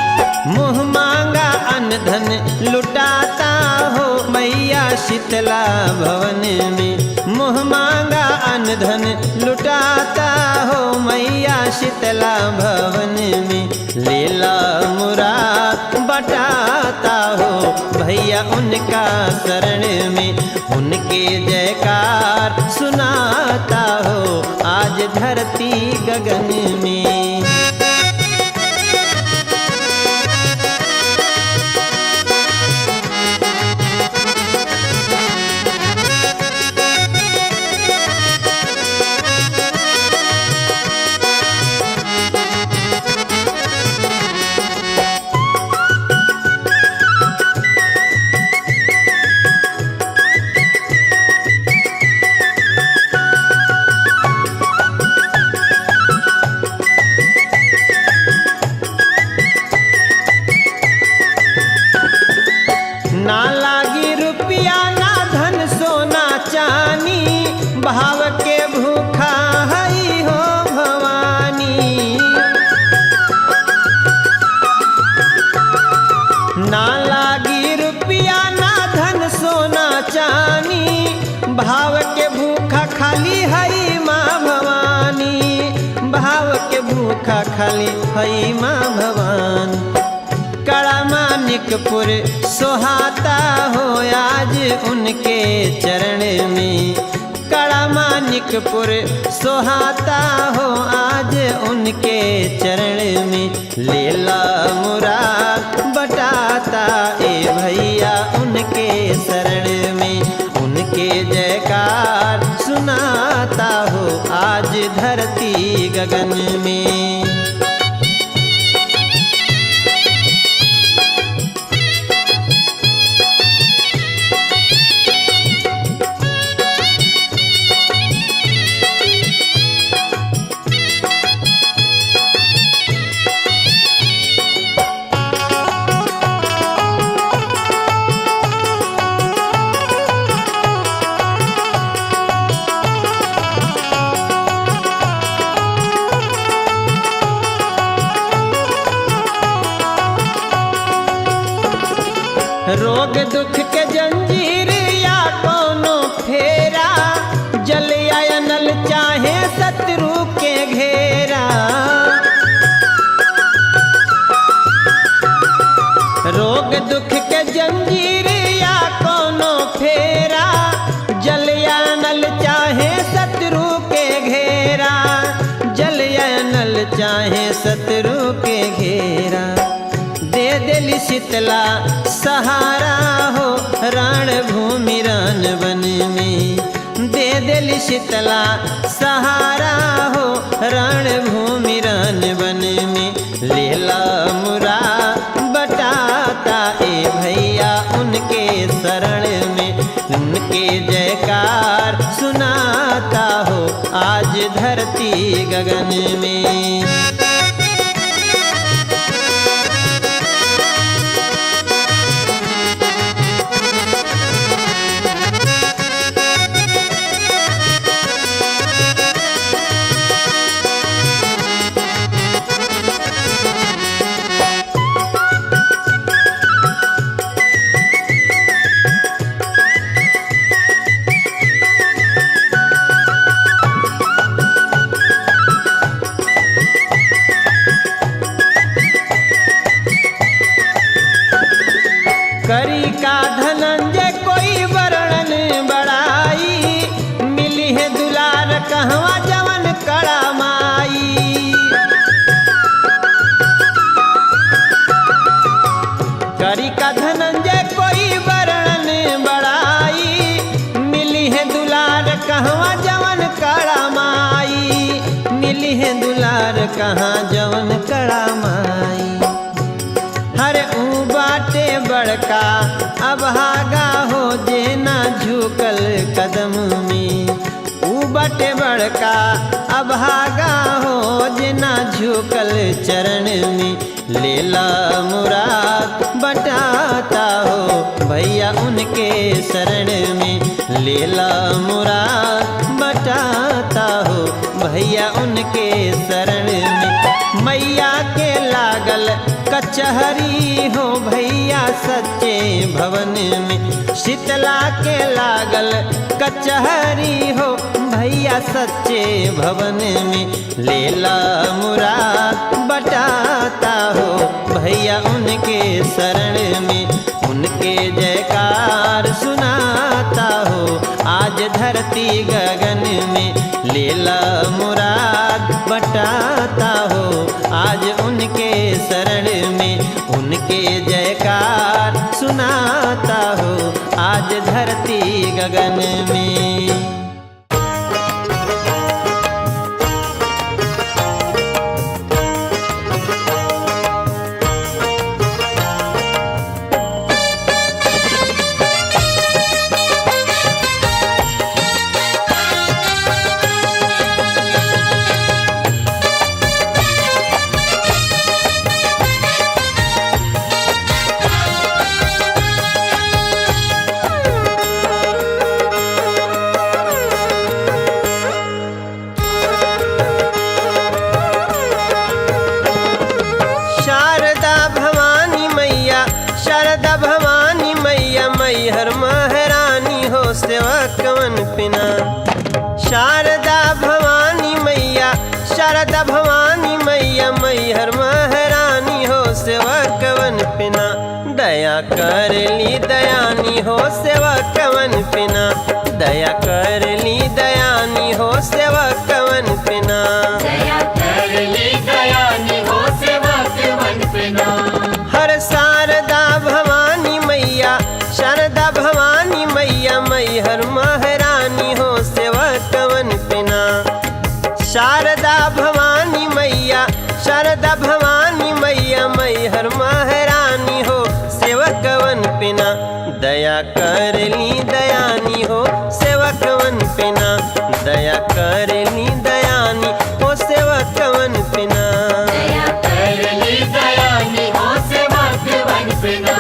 मुँह मांगा अन्न धन लुटाता हो मैया शीतला भवन में। मुँह मांगा अन्न धन लुटाता हो मैया शीतला भवन में। लीला मुरा बटाता हो भैया उनका शरण में। उनके जयकार सुनाता हो आज धरती गगन में। ना लागी रुपया ना धन सोना चानी। भाव के भूखा हई हो भवानी। ना लागी रुपया ना धन सोना चानी। भाव के भूखा खाली हई माँ भवानी। भाव के भूखा खाली हई माँ भवानी। कड़ा मानिकपुर सोहाता हो आज उनके चरण में। कड़ा मानिकपुर सोहाता हो आज उनके चरण में। लीला मुरा बटाता ए भैया उनके शरण में। उनके जयकार सुनाता हो आज धरती गगन में। रोग दुख के जंजीर या कोनो फेरा। जल या नल चाहे शत्रु के घेरा। रोग दुख के जंजीर या कोनो फेरा। जल या नल चाहे शत्रु के घेरा। जल या नल चाहे शत्रु के घेरा। दे दिल शीतला सहारा हो रण भूमि रन वन में दे दिल शीतला सहारा हो रणभूमि रन वन में लेला मुरा बटाता ए भैया उनके शरण में उनके जयकार सुनाता हो आज धरती गगन में। करी का धनंजय कोई वर्णन बड़ाई मिली है दुलार कहवा जवन कड़ा माई। करी का धनंजय कोई वर्णन बड़ाई मिली है दुलार कहवा जवन कड़ा माई। मिली है दुलार कहाँ जवन कड़ा माई। हरे ऊ बाटे बड़का अभागा हो जे ना झुकल कदम में। ऊ बाटे बड़का अभागा हो जे ना झुकल चरण में लेला मुराद बटाता हो भैया उनके शरण में लेला मुराद बटाता हो भैया उनके शरण में। मैया के लागल कचहरी हो भैया सच्चे भवन में शीतला के लागल कचहरी हो भैया सच्चे भवन में लेला मुराद बटाता हो भैया उनके शरण में उनके जयकार सुनाता हो आज धरती गगन में लेला मुराद बटाता हो आज उनके शरण में उनके जयकार सुनाता हो आज धरती गगन में। मैहर महारानी हो सेवा कवन पिना। शारदा भवानी मैया शारदा भवानी मैया मैहर महारानी हो सेवा कवन पिना। दया कर ली दयानी हो सेवा कवन पिना। दया कर ली दयानी हो सेवा कवन पिना। दया कर ली दयानी हो सेवा कवन पिना। हर शारदा भवानी मैया शारदा भवानी मैया मैहर महारानी हो सेवा कवन पिना। शारदा भवानी मैया शारदा भवानी मैया मैहर महारानी हो सेवा कवन पिना। दया कर ली दयानी हो सेवा कवन पिना। दया कर ली दयानी हो सेवा कवन पिना। दया कर ली दयानी हो सेवा कवन पिना।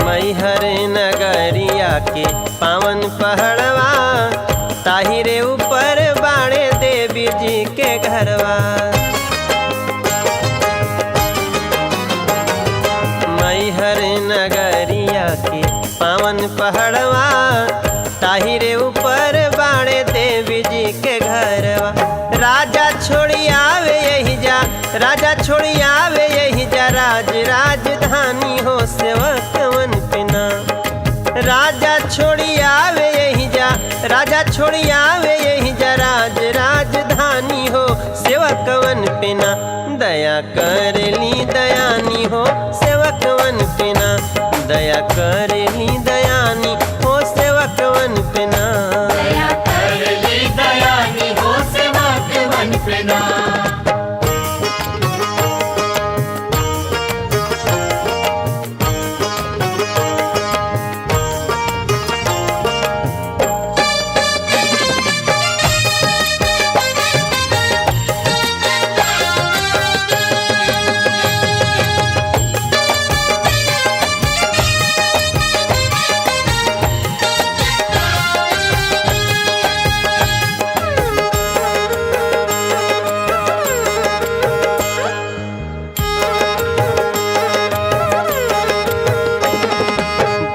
मैहर नगरिया के पावन पहड़वा ताहिरे ऊपर बाणे देवी जी के घरवा। मैहर नगरिया के पावन पहड़वा ताहिरे ऊपर बाणे देवी जी के घरवा। राजा छोड़ी आवे यही जा राजा छोड़ी आवे यही जा राजधानी हो सेवकवन पे ना। राजा छोड़ी आवे यही जा राजा छोड़ी आवे यही जा राजधानी हो सेवकवन पे ना। दया करेली दयानी हो सेवकवन पे ना। दया करेली दयानी हो सेवकवन पे ना। दया करली दयानी हो सेवकवन पे ना।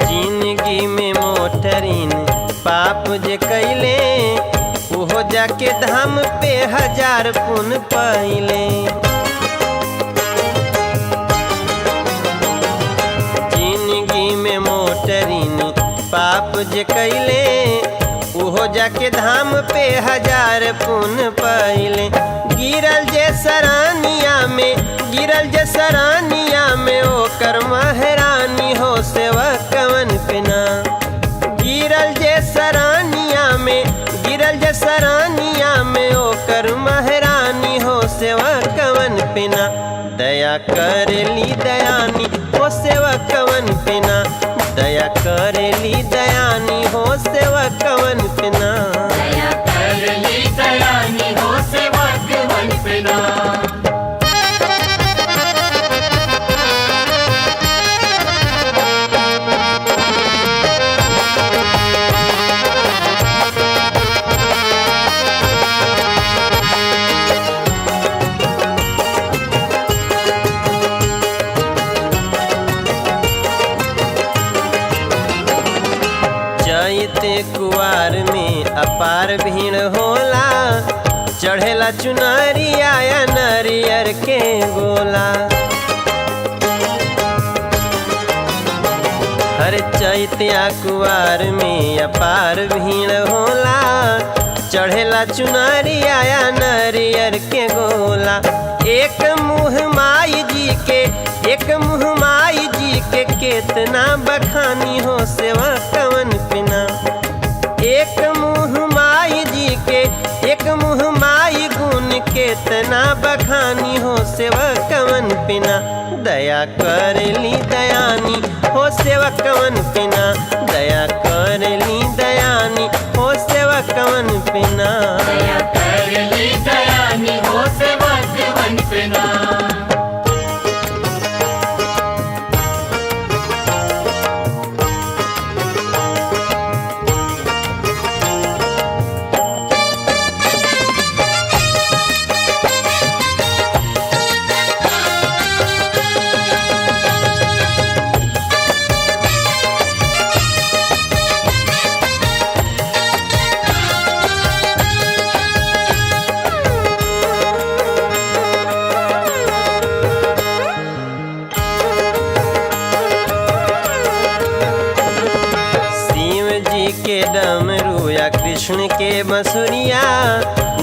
जिंदगी में मोटरीन पाप जे कैले ओहो जाके धाम पे 1000 पुण्य पहिले। जिंदगी में मोटरीन पाप जे कैले ओहो जाके धाम पे 1000 पुण्य पहिले। गिरल जे सरानिया में गिरल जे सरानिया में ओकर महरानी हो सेवकवन पे ना। गिरल जे सरानिया में गिरल जे सरानिया में ओकर महरानी हो सेवकवन पे ना। दया करेली दयानी हो सेवकवन पे ना। दया करेली दयानी हो सेवकवन पे ना। दया करली दयानी हो सेवकवन पे ना। चैते कुवार में अपार भीड़ होला चढ़ेला चुनरिया या नरियर के गोला। हर चैतिया कुवार में अपार भीड़ होला चढ़ेला चुनरिया या नरियर के गोला। एक मुँह माई जी के एक मुँह माई जी के केतना बखानी हो सेवकवन पे ना। एक मुँह माई जी के एक मुँह माई गुण केतना बखानी हो सेवकवन पे ना। दया करेली दयानी हो सेवकवन पे ना। दया करेली दयानी हो सेवकवन पे ना। दया करली दयानी हो सेवकवन पे ना। के डमरू या कृष्ण के बंसुरिया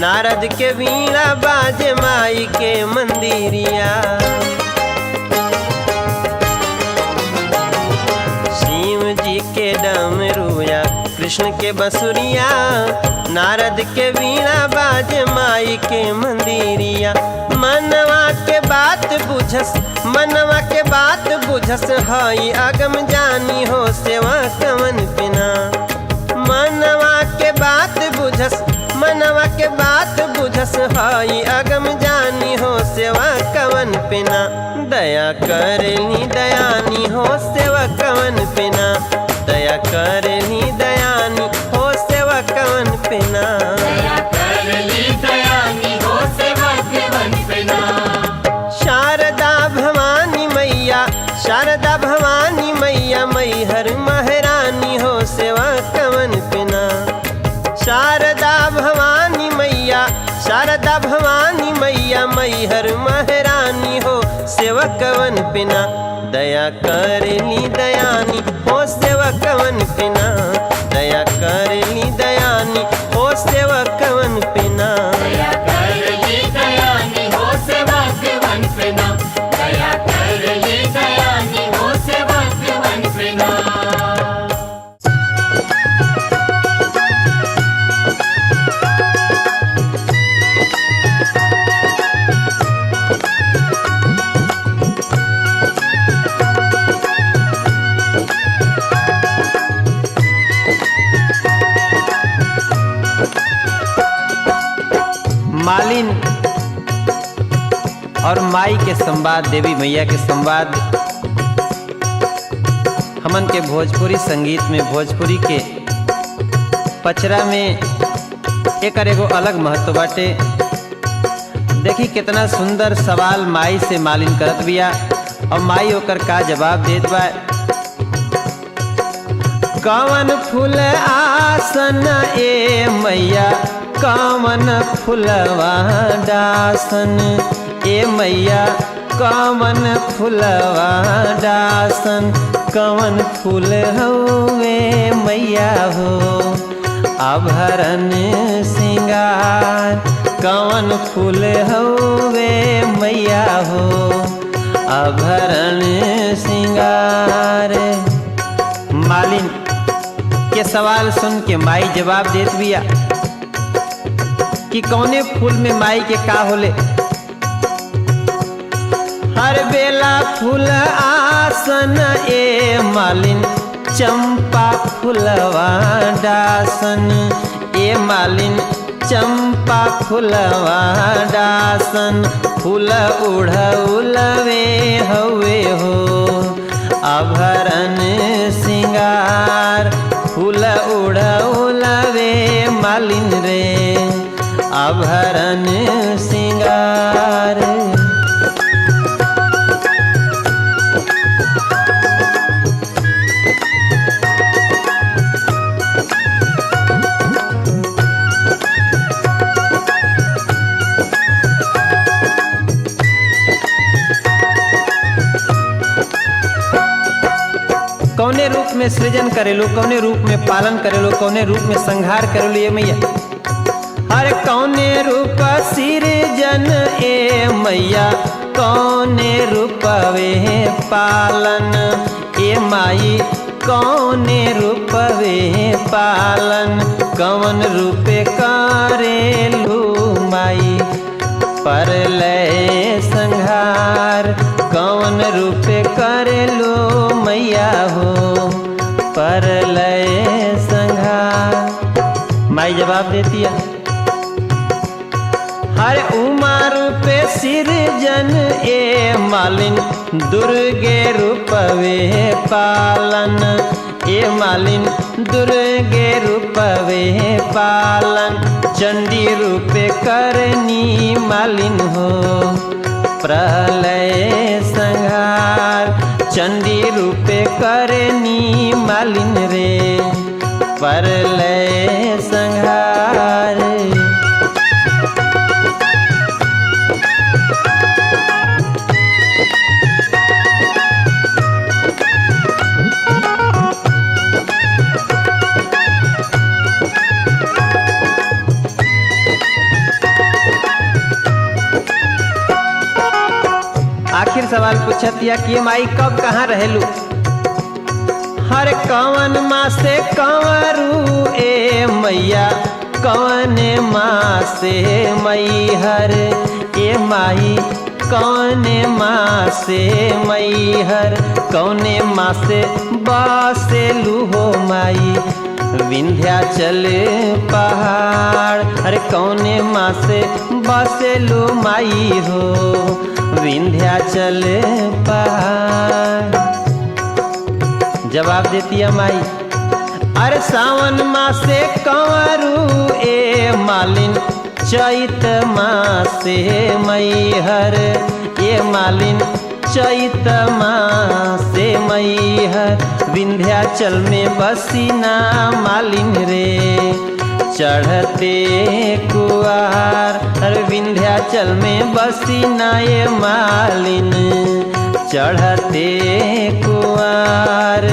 नारद के वीणा बाजे माई के मंदिरिया। शिव जी के डमरू या कृष्ण के बंसुरिया नारद के वीणा बाजे माई के मंदिरिया। मनवा के बात बुझस मनवा के बात बुझस हई अगम जानी हो सेवकवन पे ना। मनवा के बात बुझस मनवा के बात बुझस हई अगम जानी हो सेवकवन पे ना। दया करेली दयानी हो सेवकवन पे ना। दया करेली दयानी हो सेवकवन पे ना। दया करली दयानी हो सेवकवन पे ना। शारदा भवानी मैया शारदा भवानी मैया मैहर महारानी हो सेवकवन पे ना। शारदा भवानी मैया मैहर सेवकवन पिना दया करली दयानी हो सेवकवन पिना दया करली दयानी हो सेवकवन पिना दया करली दयानी हो सेवकवन पिना दया करली दयानी हो सेवकवन पिना मालिन और माई के संवाद, देवी मैया के संवाद हमन के भोजपुरी संगीत में, भोजपुरी के पचरा में एकर एगो अलग महत्व बाटे। देखी कितना सुंदर सवाल माई से मालिन करत बिया और माई ओकर का जवाब देत बा। कवन फूल आसन ए मैया कवन फुलवा डासन ए मैया कवन फुलवा डासन कवन फूल हवे मैया हो आभरण सिंगार कवन फूल हवे मैया हो आभरण सिंगार। मालिन के सवाल सुन के माई जवाब देत बिया कि कौने फूल में माई के का होले। हर बेला फूल आसन ए मालिन चंपा फूलवा डासन ए मालिन चंपा फूलवा डासन फूल उड़उलवे हवे हो आभरण सिंगार फूल उड़उलवे मालिन रे आभरण सिंगार। कौने रूप में सृजन करेलो, कौने रूप में पालन करेलो, कौने रूप में संहार करेलो ये मैया। हर कौने रूप सृजन ए मैया कौने रूपवे पालन ए माई कौने रूपवे पालन कौन रूपे करेलू माई परलय संहार कौन रूपे करेलू मैया हो परलय संहार। माई जवाब देती है हर उमा रूपे सृजन ए मालिन दुर्गे रूपवे पालन ए मालिन दुर्गे रूपवे पालन चंडी रूपे करनी मालिन हो प्रलय संहार चंडी रूपे करनी मालिन रे परलय संहार। आखिर सवाल पूछतिया कि माई कब कहाँ रहेलू। हर कवन माँ से कंवरू ए मैया कवन माँ से मई हर ए माई कौन माँ से मई हर कौने माँ से बसेलू हो माई विंध्याचल पहाड़ अरे कौने माँ से बसेलू माई हो विंध्याचल पहाड़। जवाब देती है माई अरे सावन माँ से कंवरू ए मालिन चैत माँ से मई हर ए मालिन चैत माँ से मई हर विंध्याचल में बसीना मालिन रे चढ़ते कुआर। अरे विंध्याचल में बसी नाये मालिन, चढ़ते कुआर।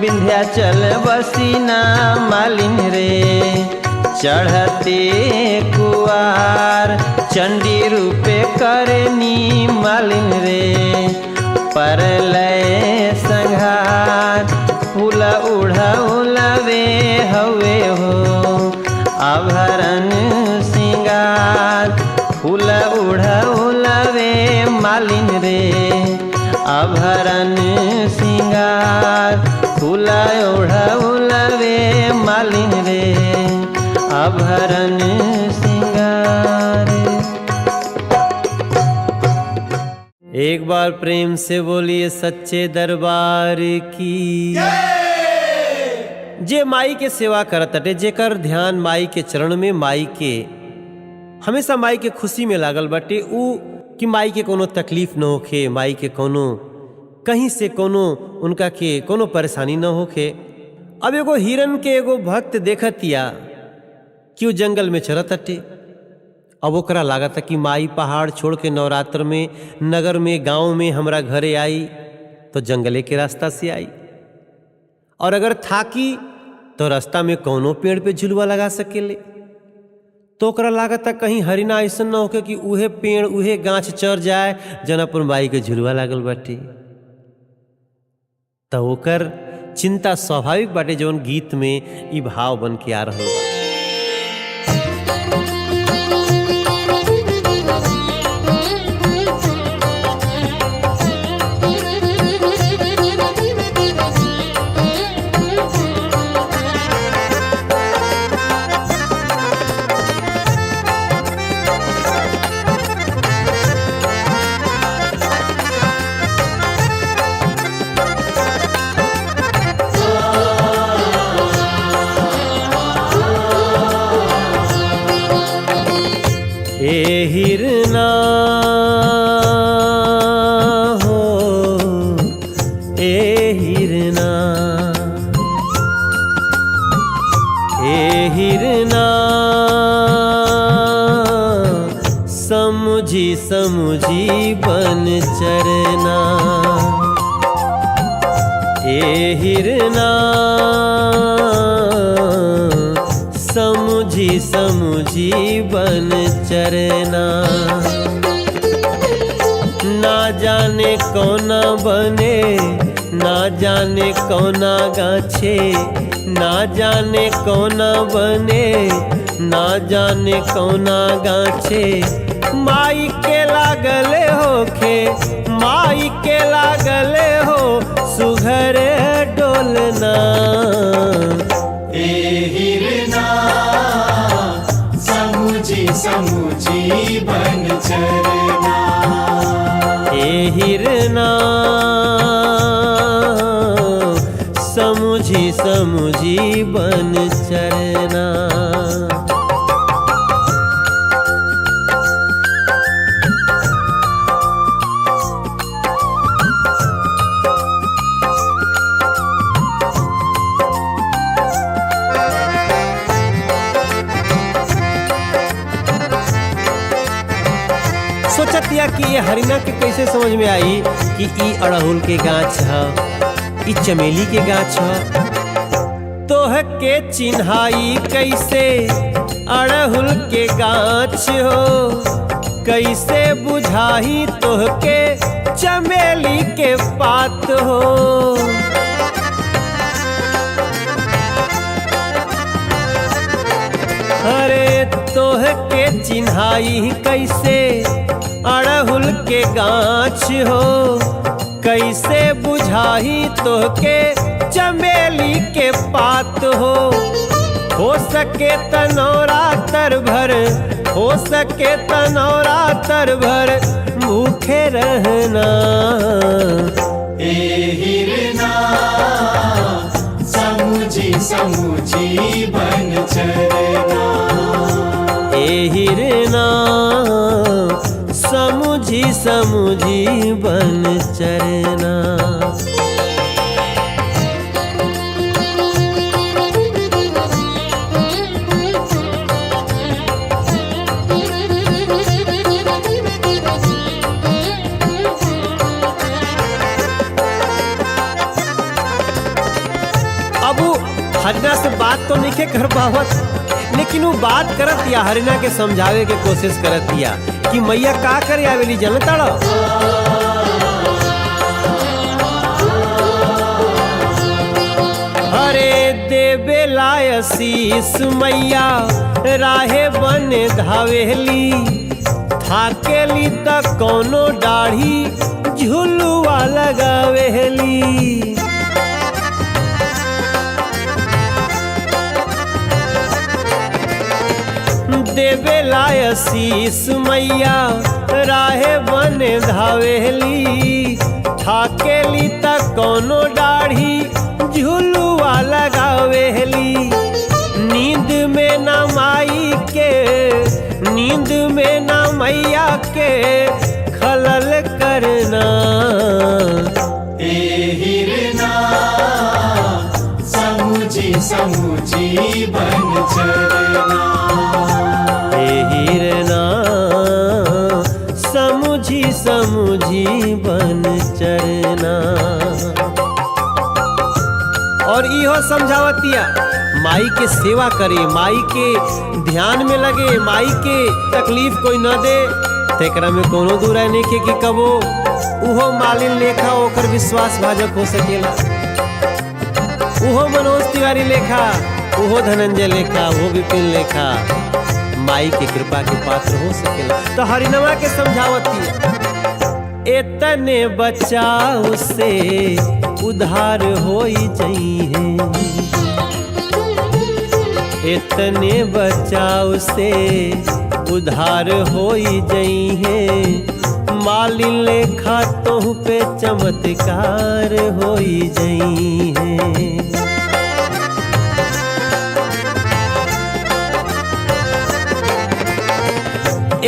विंध्याचल बसी ना मालिन रे, चढ़ते कुआर। चंडी रूपे करनी मालिन रे, परलय संघार। फूल उड़वे हवे हो आभरण सिंगार। फूल उड़वे मालिन रे, आभरण सिंगार। फूल उड़वे मालिन रे, आभरण सिंगार। एक बार प्रेम से बोलिए सच्चे दरबार की। जे माई के सेवा करत अटे, जेकर ध्यान माई के चरण में, माई के हमेशा माई के खुशी में लागल बाटे, ऊ कि माई के कोनो तकलीफ न होखे, माई के कोनो कहीं से कोनो उनका के कोनो परेशानी न होखे। अब एगो हिरन के एगो भक्त देखतिया कि वो जंगल में चरत अटे। अब ओकरा लागत कि माई पहाड़ छोड़ के नवरात्र में नगर में गांव में हमरा घरे आई तो जंगले के रास्ता से आई, और अगर थाकी तो रास्ता में कौनो पेड़ पे झुलवा लगा सकेले। तो ओकरा लागत कहीं हरिना ऐसा न होके कि उहे पेड़ उहे गाछ चढ़ जाए जना पर माई के झुलवा लागल बाटे। तो ओकर चिंता स्वाभाविक बाटे, जौन गीत में ई भाव बन के आ रहा बा। ए हिरना हो, ए हिरना, ए हिरना समुझी समुझी बन चरना। ए हिरना समुझी समुझी बन चरना। ना जाने कौना बने, ना जाने कौना गाछे, ना जाने कौना बने, ना जाने कौना गाछे। माई के लागले होखे, माई के लागले हो सुघर डोलना। समुझी बन चरना। ए हिरना समुझी समुझी बन चरना। सोचतिया कि ये हरिना के कैसे समझ में आई कि ई अड़हुल के गाछ है, ई चमेली के गाछ है। तोह के चिन्हाई कैसे अड़हुल के गाछ हो, कैसे बुझाही तोह के चमेली के पात हो। अरे तोह के चिन्हाई कैसे अड़हुल के गाछ हो, कैसे बुझाही तोह के चमेली के पात हो सके तनौरा तर भर, हो सके तनौरा तर भर भूखे रहना। ए हिरना समुझी समुझी बन चरना। ए हिरना समुझी समुझी बन चरना। हरिना से बात तो नहीं कर पावत, लेकिन वो बात करत या हरिना के समझावे के कोशिश करत या कि मैया का करे आवेली जनताड़ा। अरे देवे लायसीस मैया राहे बन धावेली, थाकेली त कोनो दाढ़ी झुलुआ लगावेली। देवे लायसीस मैया राहे बन धावेली, थाकेली त कोनो दाढ़ी झुलुआ लगावेली। नींद में न माई के, नींद में न मैया के खलल करना। हिरना समुझी समुझी बन चरना। हिरना समुझी समुझी बन चरना। और इहो समझावतिया माई के सेवा करे, माई के ध्यान में लगे, माई के तकलीफ कोई न दे। तेकरा में कोनो दूरा नहीं के कि कबो उहो मालिन लेखा ओकर विश्वास भाजक हो सकेला, उहो मनोज तिवारी लेखा, उहो धनंजय लेखा, वो विपिन लेखा माई के कृपा के पात्र हो सकेला। तो हरिनवा के समझावती एतने बचाव से उधार होई जइहे, इतने बचाव से उधार होई जइहे। मालिन लेखा तोह पे चमत्कार होई जइहे।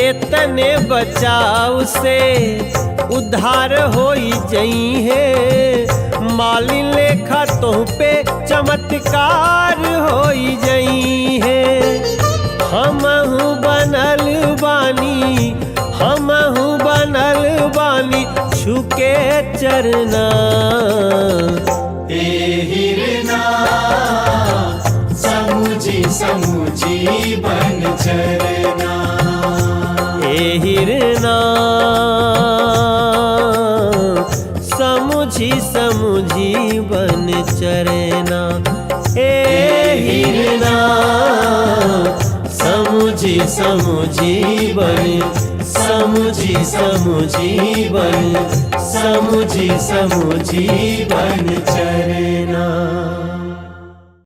इतने बचाव से उधार होई जइहे। मालिन लेखा तोह पे चमत्कार होई जइहे। हमहु बनल बानी, हमहु बनल बानी छुके चरना। हिरना समुझी समुझी बन चरना। हिरना समुझी समुझी बन चरना। हिरना समुझी समुझी बन, समुझी समुझी बन, समुझी समुझी बन चरना।